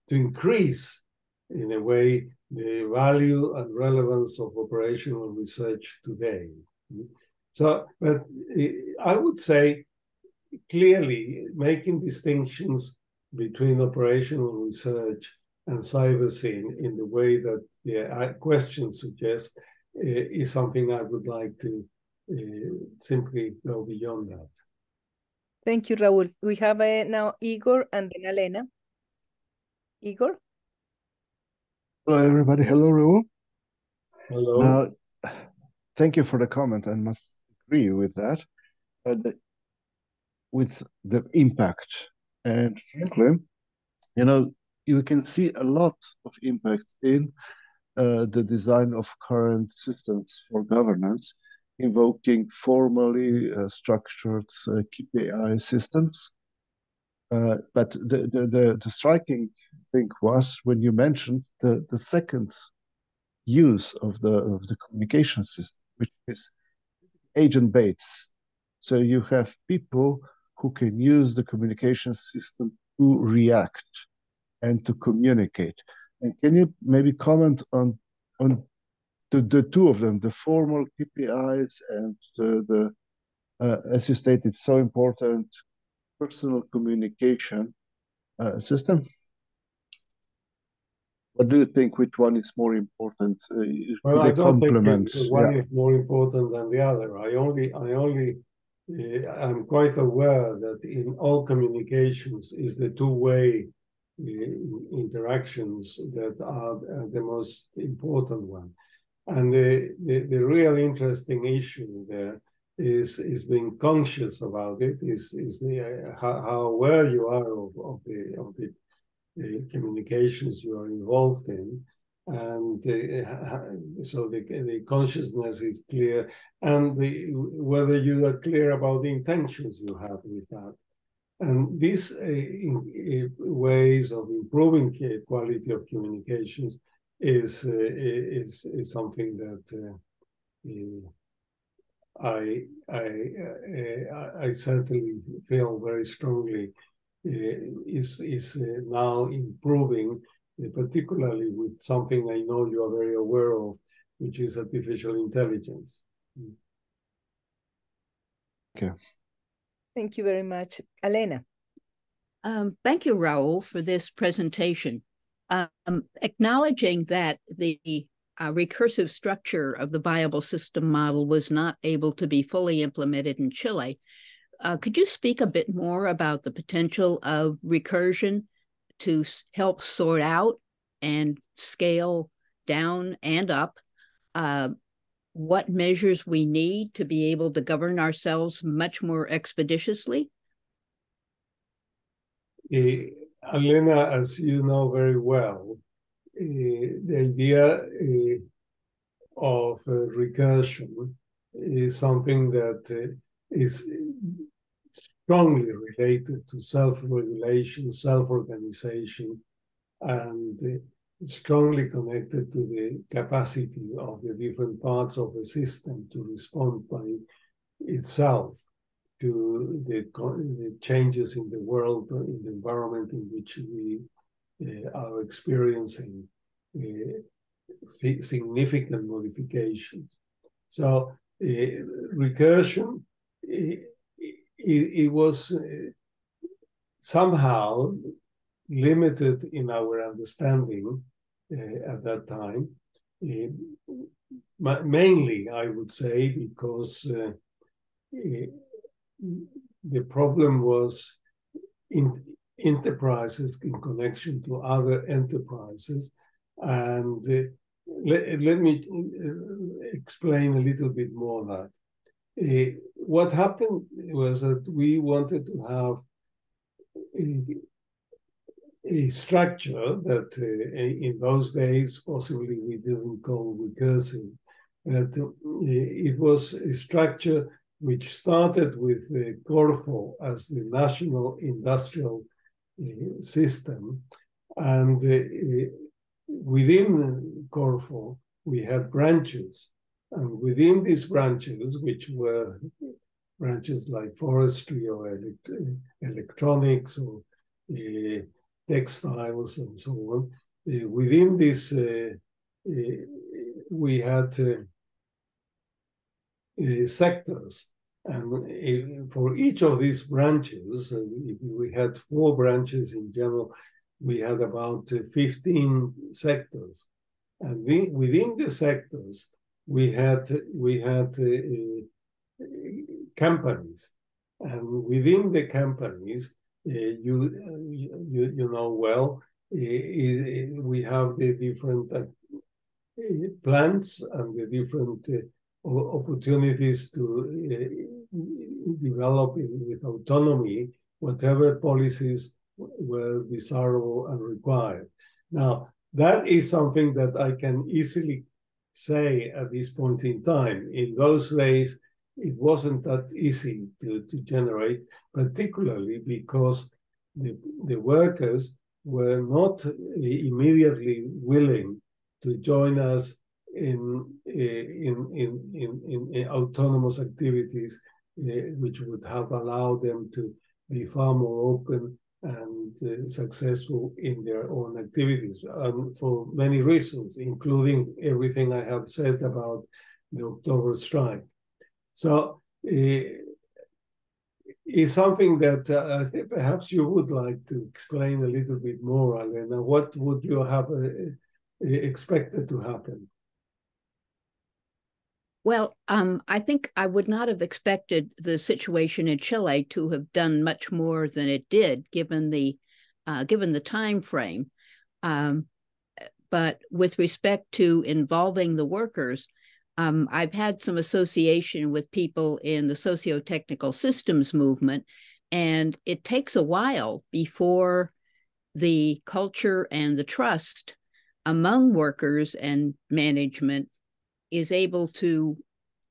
increase, in a way, the value and relevance of operational research today. So, but I would say clearly making distinctions between operational research and Cybersyn in the way that the question suggests is something I would like to simply go beyond that. Thank you, Raul. We have now Igor and then Elena. Igor? Hello, everybody. Hello, Raul. Hello. Thank you for the comment. I must agree with that, with the impact. And frankly, you can see a lot of impact in the design of current systems for governance, invoking formally structured KPI systems. But the striking thing was when you mentioned the second use of the communication system, which is agent-based. So you have people who can use the communication system to react and to communicate. And can you maybe comment on the two of them, the formal KPIs and the as you stated, so important personal communication system? What do you think? Which one is more important? Well, I don't complement? think one is more important than the other. I'm quite aware that in all communications is the two-way interactions that are the most important one. And the real interesting issue there is being conscious about it, is how aware you are of the communications you are involved in. And so the consciousness is clear, and whether you are clear about the intentions you have with that. And these ways of improving quality of communications is something that I certainly feel very strongly is now improving, particularly with something I know you are very aware of, which is artificial intelligence. Okay. Thank you very much. Elena. Thank you, Raul, for this presentation. Acknowledging that the recursive structure of the viable system model was not able to be fully implemented in Chile, could you speak a bit more about the potential of recursion to help sort out and scale down and up what measures we need to be able to govern ourselves much more expeditiously? Elena, as you know very well, the idea of recursion is something that is strongly related to self-regulation, self-organization, and strongly connected to the capacity of the different parts of the system to respond by itself to the changes in the world, in the environment in which we are experiencing significant modifications. So recursion, it was somehow limited in our understanding at that time, mainly, I would say, because the problem was in enterprises in connection to other enterprises. And let me explain a little bit more that. What happened was that we wanted to have a structure that in those days possibly we didn't call recursive, that it was a structure which started with Corfo as the national industrial system, and within Corfo we had branches, and within these branches, which were branches like forestry or electronics or textiles and so on, within this we had sectors, and for each of these branches, we had 4 branches in general, we had about 15 sectors, and within the sectors we had companies, and within the companies, you know well, we have the different plans and the different opportunities to develop with autonomy whatever policies were desirable and required. Now, that is something that I can easily say at this point in time. In those days, it wasn't that easy to generate, particularly because the workers were not immediately willing to join us in autonomous activities, which would have allowed them to be far more open and successful in their own activities, for many reasons, including everything I have said about the October strike. So it's something that I think perhaps you would like to explain a little bit more, Elena. What would you have expected to happen? Well, I think I would not have expected the situation in Chile to have done much more than it did, given the time frame. But with respect to involving the workers, I've had some association with people in the socio-technical systems movement, and it takes a while before the culture and the trust among workers and management is able to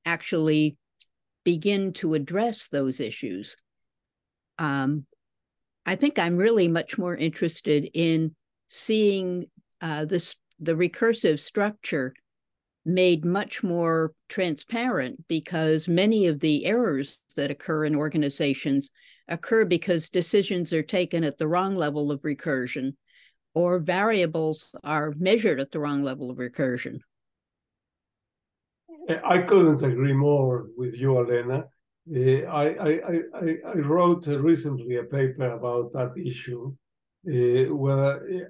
actually begin to address those issues. I think I'm really much more interested in seeing the recursive structure made much more transparent, because many of the errors that occur in organizations occur because decisions are taken at the wrong level of recursion, or variables are measured at the wrong level of recursion. I couldn't agree more with you, Elena. I wrote recently a paper about that issue, where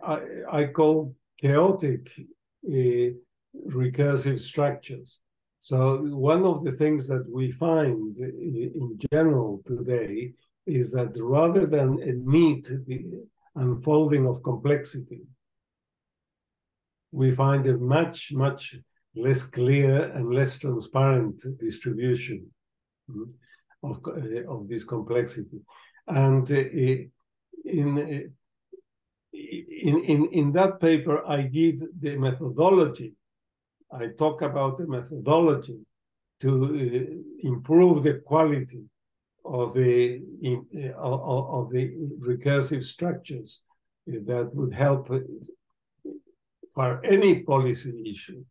I call chaotic recursive structures. So one of the things that we find in general today is that rather than admit the unfolding of complexity, we find a much less clear and less transparent distribution of this complexity. And in that paper, I give the methodology. I talk about the methodology to improve the quality of the recursive structures that would help for any policy issue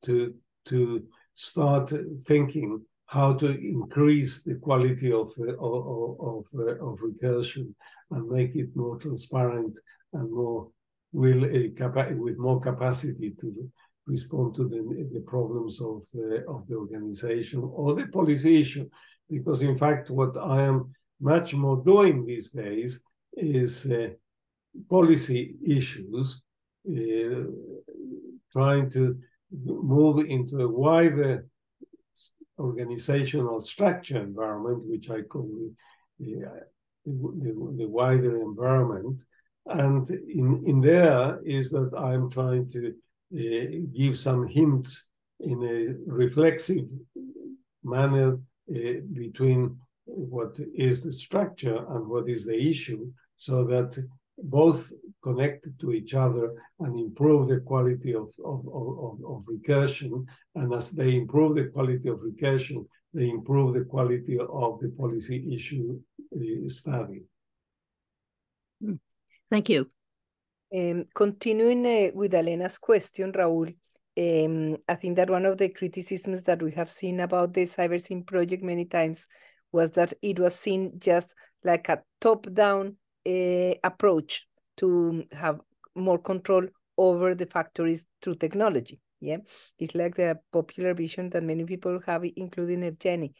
to start thinking how to increase the quality of recursion and make it more transparent and more with more capacity to respond to the problems of the organization or the policy issue. Because in fact, what I am much more doing these days is policy issues, trying to move into a wider organizational structure environment, which I call the wider environment. And in there is that I'm trying to give some hints in a reflexive manner between what is the structure and what is the issue, so that both connect to each other and improve the quality of recursion. And as they improve the quality of recursion, they improve the quality of the policy issue study. Thank you. Continuing with Alena's question, Raul, I think that one of the criticisms that we have seen about the Cybersyn project many times was that it was seen just like a top-down approach to have more control over the factories through technology. Yeah, it's like the popular vision that many people have, including Evgeny.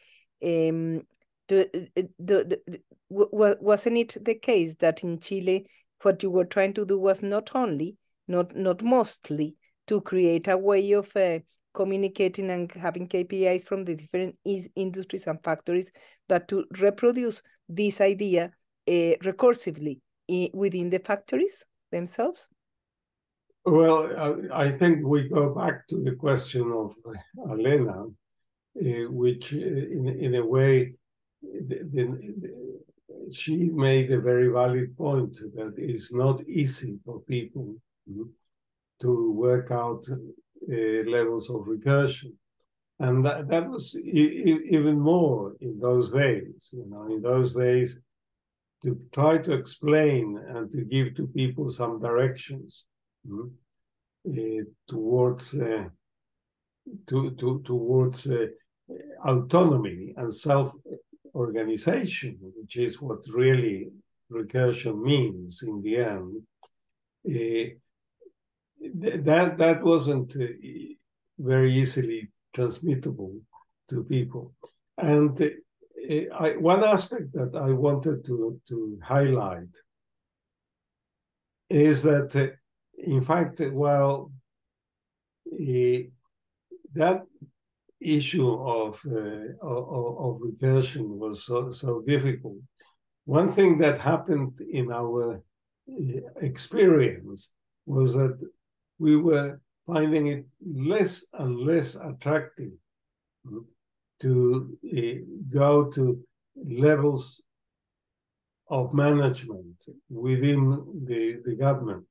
Wasn't it the case that in Chile, what you were trying to do was not mostly to create a way of communicating and having KPIs from the different industries and factories, but to reproduce this idea recursively within the factories themselves? Well, I think we go back to the question of Alena, which in a way, she made a very valid point that it's not easy for people to work out levels of recursion. And that was even more in those days. In those days, to try to explain and to give to people some directions towards autonomy and self-organization, which is what really recursion means in the end. That wasn't very easily transmittable to people. And one aspect that I wanted to highlight is that, in fact, while that issue of recursion was so difficult, one thing that happened in our experience was that we were finding it less and less attractive to go to levels of management within the government.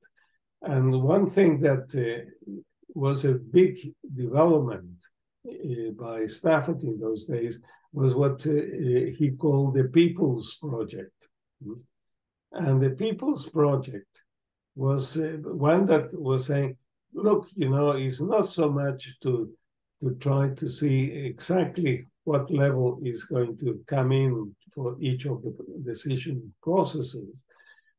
And one thing that was a big development by Stafford in those days was what he called the People's Project. And the People's Project was one that was saying, look, it's not so much to try to see exactly what level is going to come in for each of the decision processes,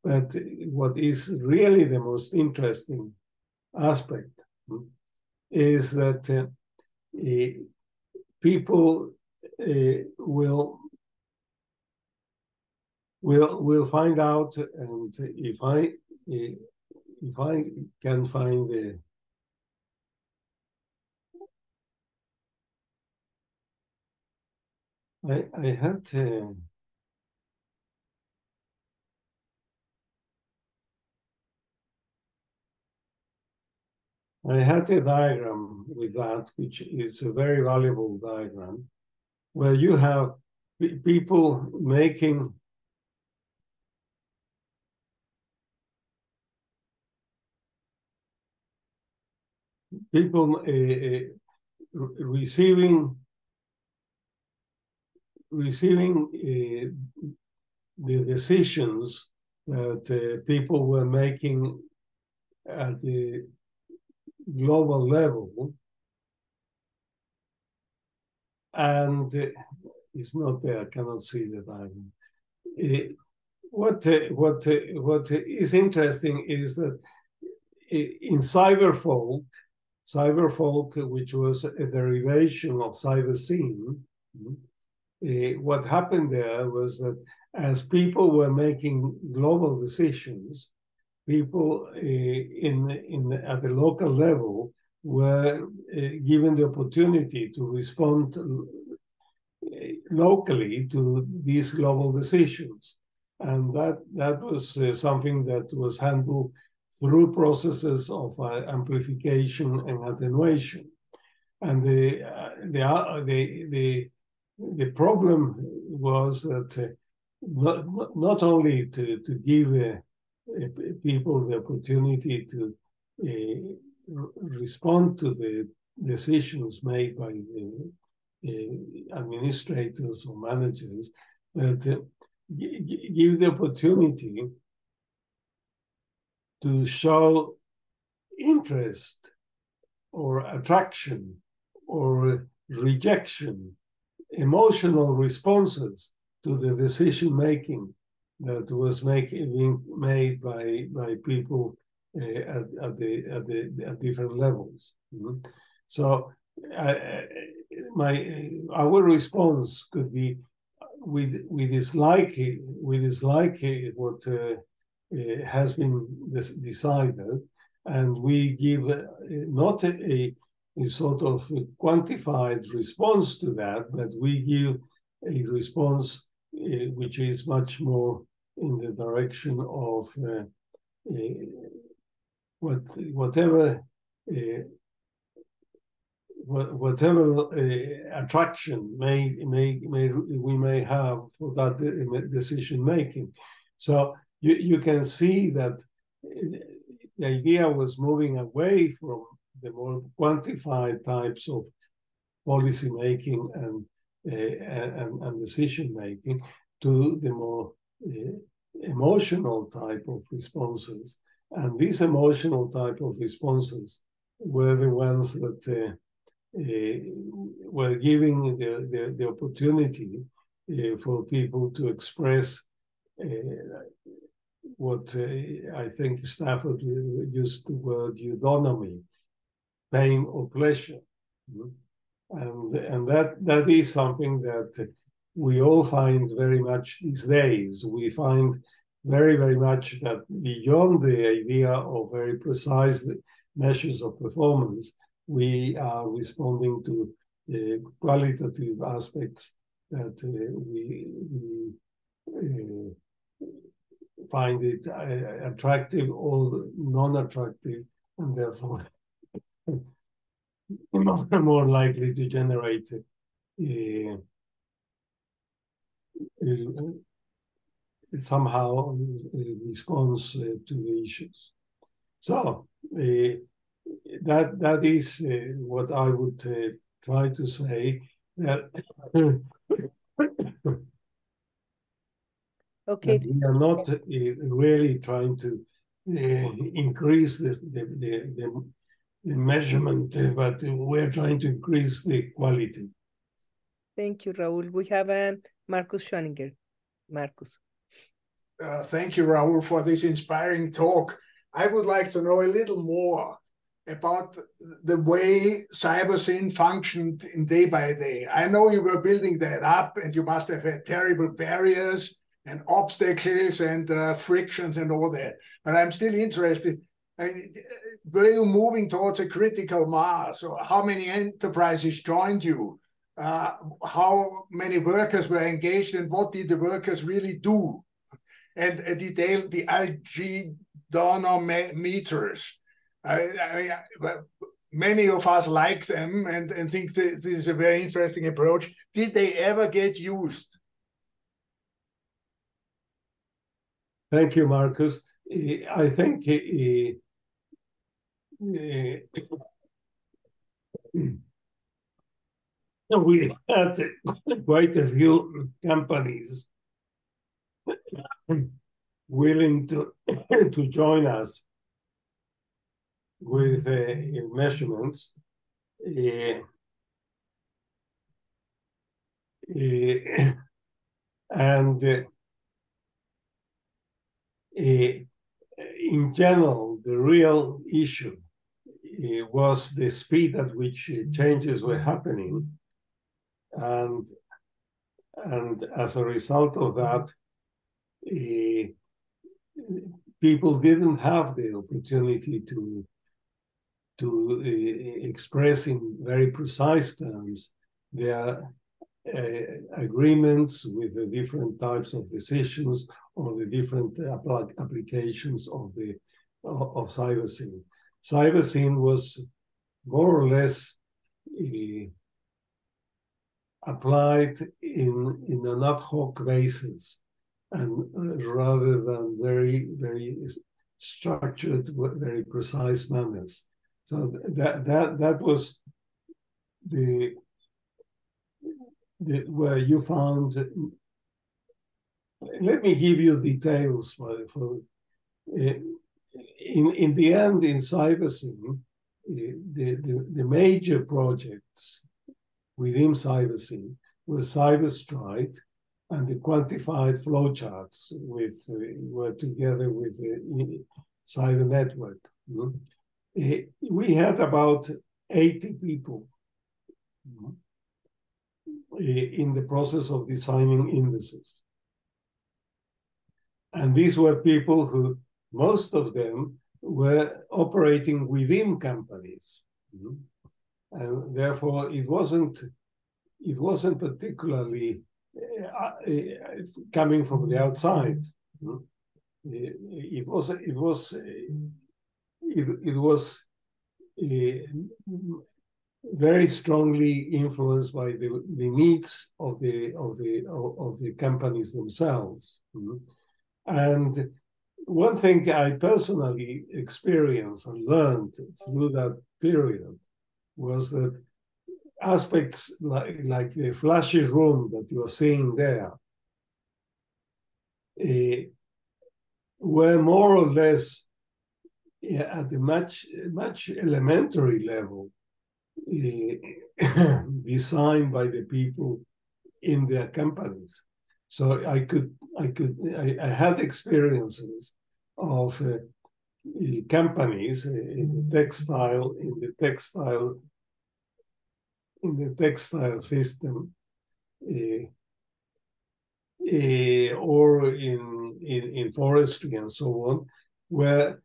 but what is really the most interesting aspect is that people will find out, and if I can find the I had a diagram with that, which is a very valuable diagram, where you have people making people receiving the decisions that people were making at the global level, and it's not there. I cannot see the diagram. What is interesting is that in Cyberfolk, which was a derivation of Cybersyn, what happened there was that as people were making global decisions, people at the local level were given the opportunity to respond locally to these global decisions. And that was something that was handled through processes of amplification and attenuation. And the problem was that not only to give people the opportunity to respond to the decisions made by the administrators or managers, but give the opportunity to show interest or attraction or rejection, emotional responses to the decision making that was being made by people at different levels. So our response could be we dislike what has been decided, and we give not a sort of quantified response to that, but we give a response which is much more in the direction of whatever attraction we may have for that decision making. So you can see that the idea was moving away from the more quantified types of policy making and decision making to the more emotional type of responses. And these emotional type of responses were the ones that were giving the opportunity for people to express what I think Stafford used the word eudaimonia, pain or pleasure. And that is something that we all find very much these days. We find very, very much that beyond the idea of very precise measures of performance, we are responding to qualitative aspects that we find it attractive or non-attractive, and therefore more likely to generate somehow a response to the issues. So that is what I would try to say. That okay, we are not really trying to increase the measurement, but we're trying to increase the quality. Thank you, Raul. We have Marcus Schwaninger. Marcus. Thank you, Raul, for this inspiring talk. I would like to know a little more about the way Cybersyn functioned in day by day. I know you were building that up, and you must have had terrible barriers and obstacles and frictions and all that. But I'm still interested. I mean, were you moving towards a critical mass, or how many enterprises joined you? How many workers were engaged, and what did the workers really do? And detail the algorithm many of us like them and think this is a very interesting approach. Did they ever get used? Thank you, Marcus. I think we had quite a few companies willing to to join us with measurements. And in general, the real issue was the speed at which changes were happening. And as a result of that, people didn't have the opportunity to express in very precise terms their agreements with the different types of decisions or the different applications of Cybersyn. Cybersyn was more or less applied in an ad hoc basis, and rather than very, very structured, very precise manners. So that was where you found. Let me give you details in the end in Cybersyn. The major projects within Cybersyn were Cyberstride and the quantified flowcharts were together with the cyber network. We had about 80 people in the process of designing indices. And these were people who, most of them, were operating within companies. And therefore, it wasn't particularly coming from the outside. It was very strongly influenced by the needs of the companies themselves. And one thing I personally experienced and learned through that period was that aspects like the flashy room that you are seeing there were more or less at a much elementary level designed by the people in their companies. So I had experiences of companies in the textile system, or in forestry and so on, where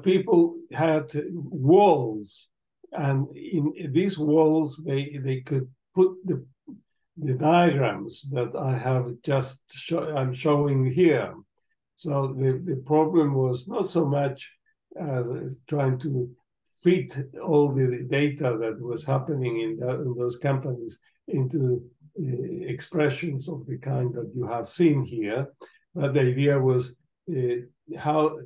people had walls, and in these walls they could put the diagrams that I have just I'm showing here. So the problem was not so much trying to fit all the data that was happening in those companies into expressions of the kind that you have seen here, but the idea was how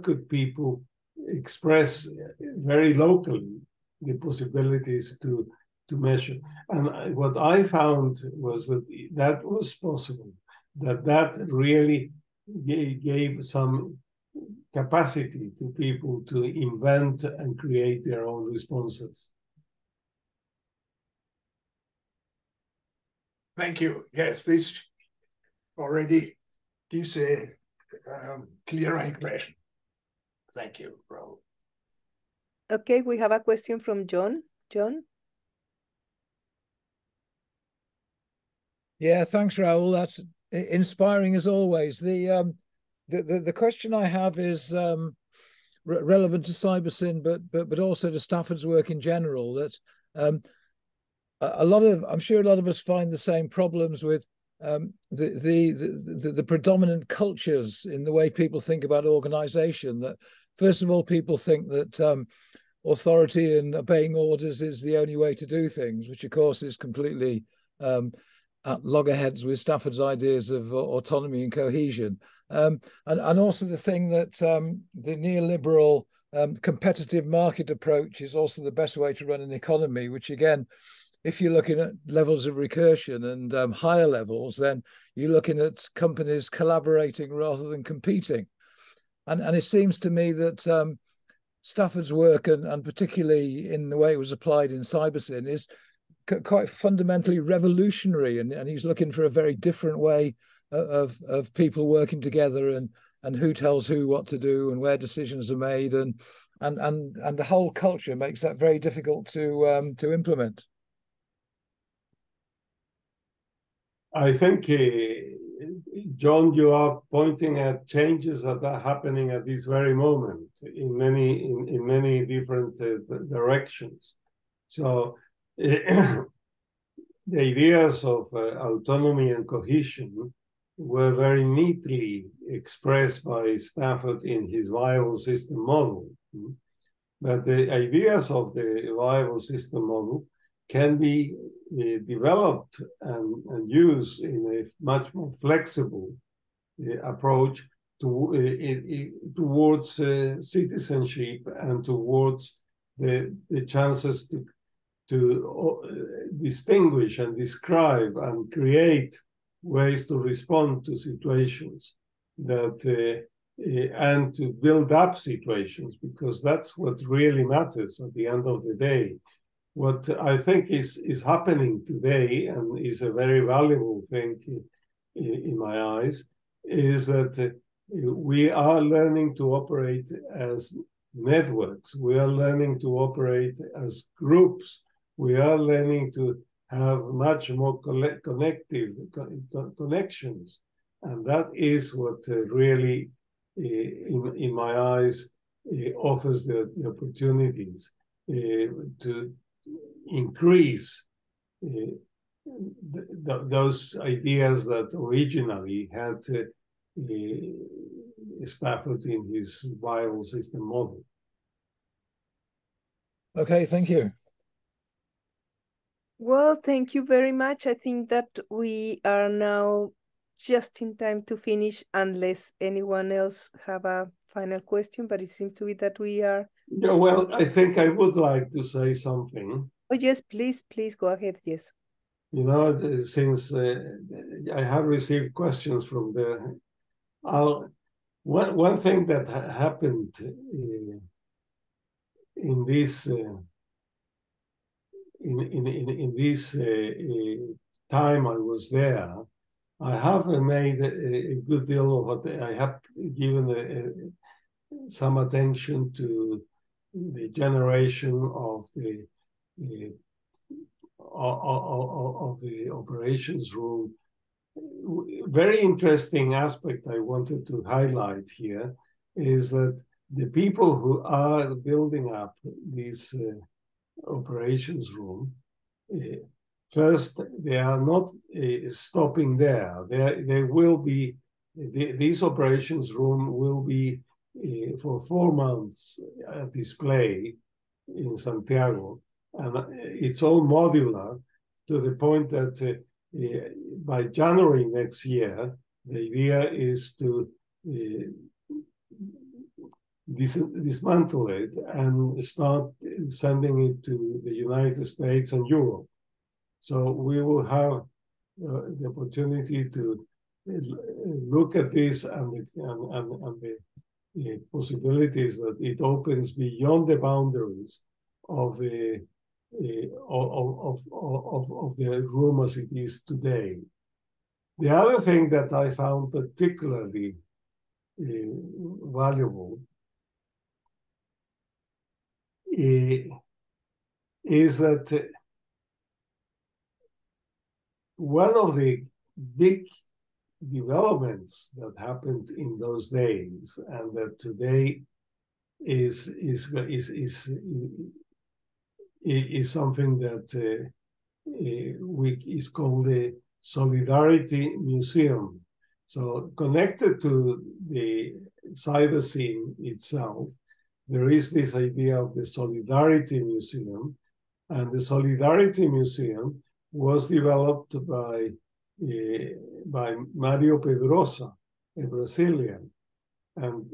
could people express very locally the possibilities to measure. And what I found was that was possible, that really gave some capacity to people to invent and create their own responses. Thank you. Yes, this already gives a clearer impression. Thank you, Raul. Okay, we have a question from John. John? Yeah, thanks, Raul. That's inspiring as always. The question I have is relevant to Cybersyn, but also to Stafford's work in general. That I'm sure a lot of us find the same problems with the predominant cultures in the way people think about organization. That first of all, people think that authority and obeying orders is the only way to do things, which of course is completely at loggerheads with Stafford's ideas of autonomy and cohesion. And also the thing that the neoliberal competitive market approach is also the best way to run an economy, which again, if you're looking at levels of recursion and higher levels, then you're looking at companies collaborating rather than competing. And it seems to me that Stafford's work, and particularly in the way it was applied in Cybersyn, is quite fundamentally revolutionary. And he's looking for a very different way of people working together and who tells who what to do and where decisions are made. And the whole culture makes that very difficult to implement. I think, John, you are pointing at changes that are happening at this very moment in many different directions. So the ideas of autonomy and cohesion were very neatly expressed by Stafford in his viable system model. But the ideas of the viable system model can be developed and used in a much more flexible approach towards citizenship and towards the chances to distinguish and describe and create ways to respond to situations that and to build up situations, because that's what really matters at the end of the day. What I think is happening today, and is a very valuable thing in my eyes, is that we are learning to operate as networks. We are learning to operate as groups. We are learning to have much more connective connections. And that is what really, in my eyes, offers the opportunities to increase those ideas that originally had Stafford in his viable system model. Okay, thank you. Well, thank you very much. I think that we are now just in time to finish, unless anyone else have a final question, but it seems to be that we are. Yeah, well, I think I would like to say something. Oh, yes, please go ahead, yes. You know, since I have received questions from the... One thing that happened in this time I was there, I have made a good deal of what I have given some attention to the generation of the operations room. Very interesting aspect I wanted to highlight here is that the people who are building up this operations room, first, they are not stopping there. They will be, this operations room will be for 4 months at display in Santiago. And it's all modular to the point that by January next year, the idea is to dismantle it and start sending it to the United States and Europe. So we will have the opportunity to look at this and the possibilities that it opens beyond the boundaries of the room as it is today. The other thing that I found particularly valuable is that one of the big developments that happened in those days, and that today is something that is called the Solidarity Museum. So connected to the Cybersyn itself, there is this idea of the Solidarity Museum, and the Solidarity Museum was developed by Mario Pedrosa, a Brazilian, and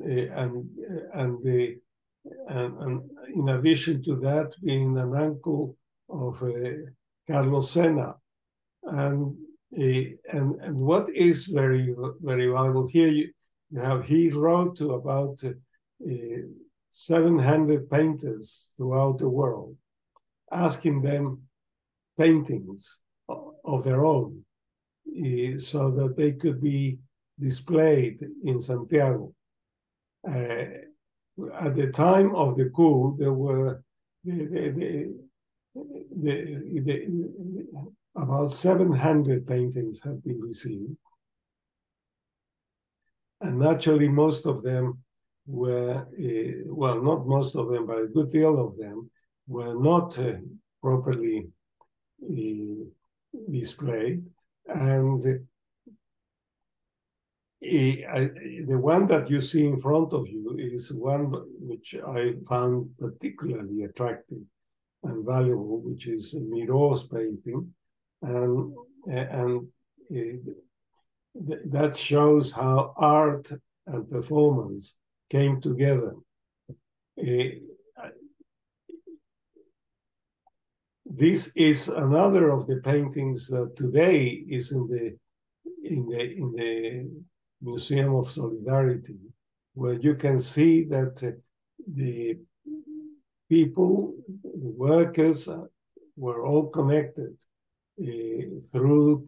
and in addition to that, being an uncle of Carlos Sena. And what is very valuable here, you have, he wrote to about 700 painters throughout the world, asking them paintings of their own, so that they could be displayed in Santiago. At the time of the coup, there were about 700 paintings had been received. And naturally, most of them were, well, not most of them, but a good deal of them were not properly displayed. And the one that you see in front of you is one which I found particularly attractive and valuable, which is Mirò's painting. And that shows how art and performance came together. This is another of the paintings that today is in the Museum of Solidarity, where you can see that the people, the workers, were all connected through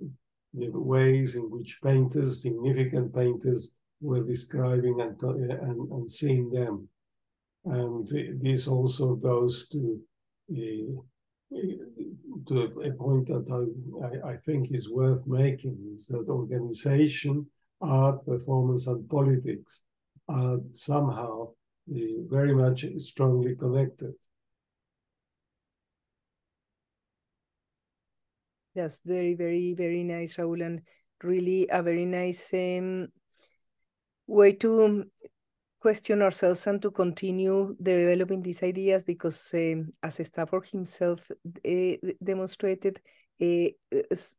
the ways in which painters, significant painters, were describing and seeing them. And this also goes to a point that I think is worth making, is that organization, art, performance, and politics are somehow very much strongly connected. That's very, very, very nice, Raul, and really a very nice way to question ourselves and to continue developing these ideas, because as Stafford himself demonstrated,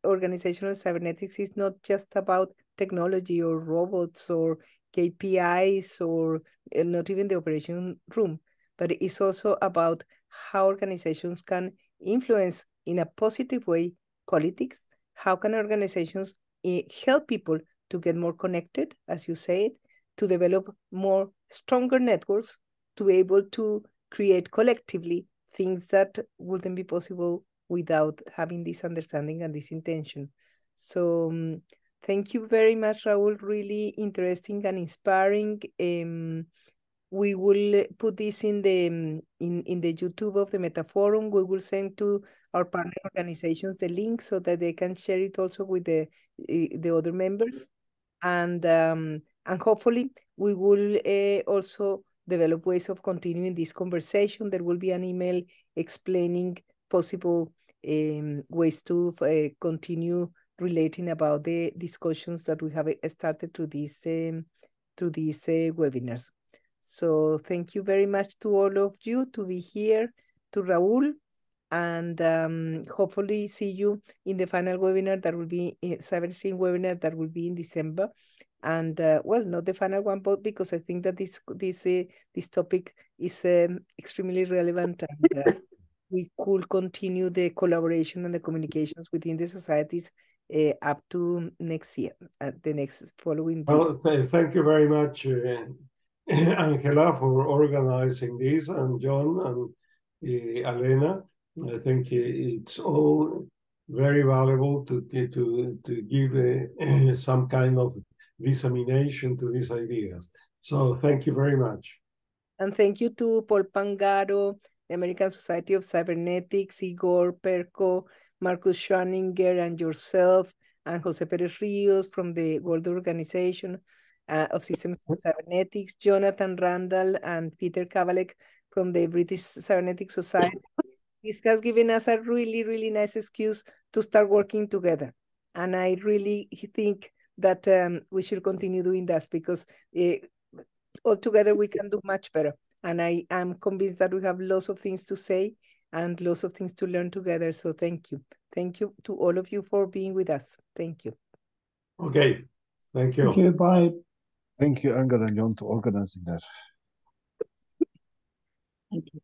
organizational cybernetics is not just about technology or robots or KPIs or not even the operation room, but it's also about how organizations can influence in a positive way politics. How can organizations help people to get more connected, as you said, to develop more stronger networks, to be able to create collectively things that wouldn't be possible without having this understanding and this intention. So thank you very much, Raul. Really interesting and inspiring. We will put this in the YouTube of the Metaforum. We will send to our partner organizations the link so that they can share it also with the other members. And hopefully we will also develop ways of continuing this conversation. There will be an email explaining possible ways to continue relating about the discussions that we have started through these webinars. So thank you very much to all of you to be here, to Raul, and hopefully see you in the final webinar that will be Cybersyn webinar that will be in December. And well, not the final one, but because I think that this topic is extremely relevant, and we could continue the collaboration and the communications within the societies up to next year, the next following year. Well, thank you very much, Angela, for organizing this, and John and Elena. I think it's all very valuable to give some kind of dissemination to these ideas. So thank you very much. And thank you to Paul Pangaro, the American Society of Cybernetics, Igor Perko, Marcus Schwaninger, and yourself, and Jose Perez Rios from the World Organization of Systems and Cybernetics, Jonathan Randall and Peter Kavalek from the British Cybernetic Society. This has given us a really, really nice excuse to start working together. And I really think that we should continue doing that, because all together we can do much better. And I am convinced that we have lots of things to say and lots of things to learn together. So thank you. Thank you to all of you for being with us. Thank you. Okay. Thank you. Thank you. Bye. Thank you, Angela and John, to organizing that. Thank you.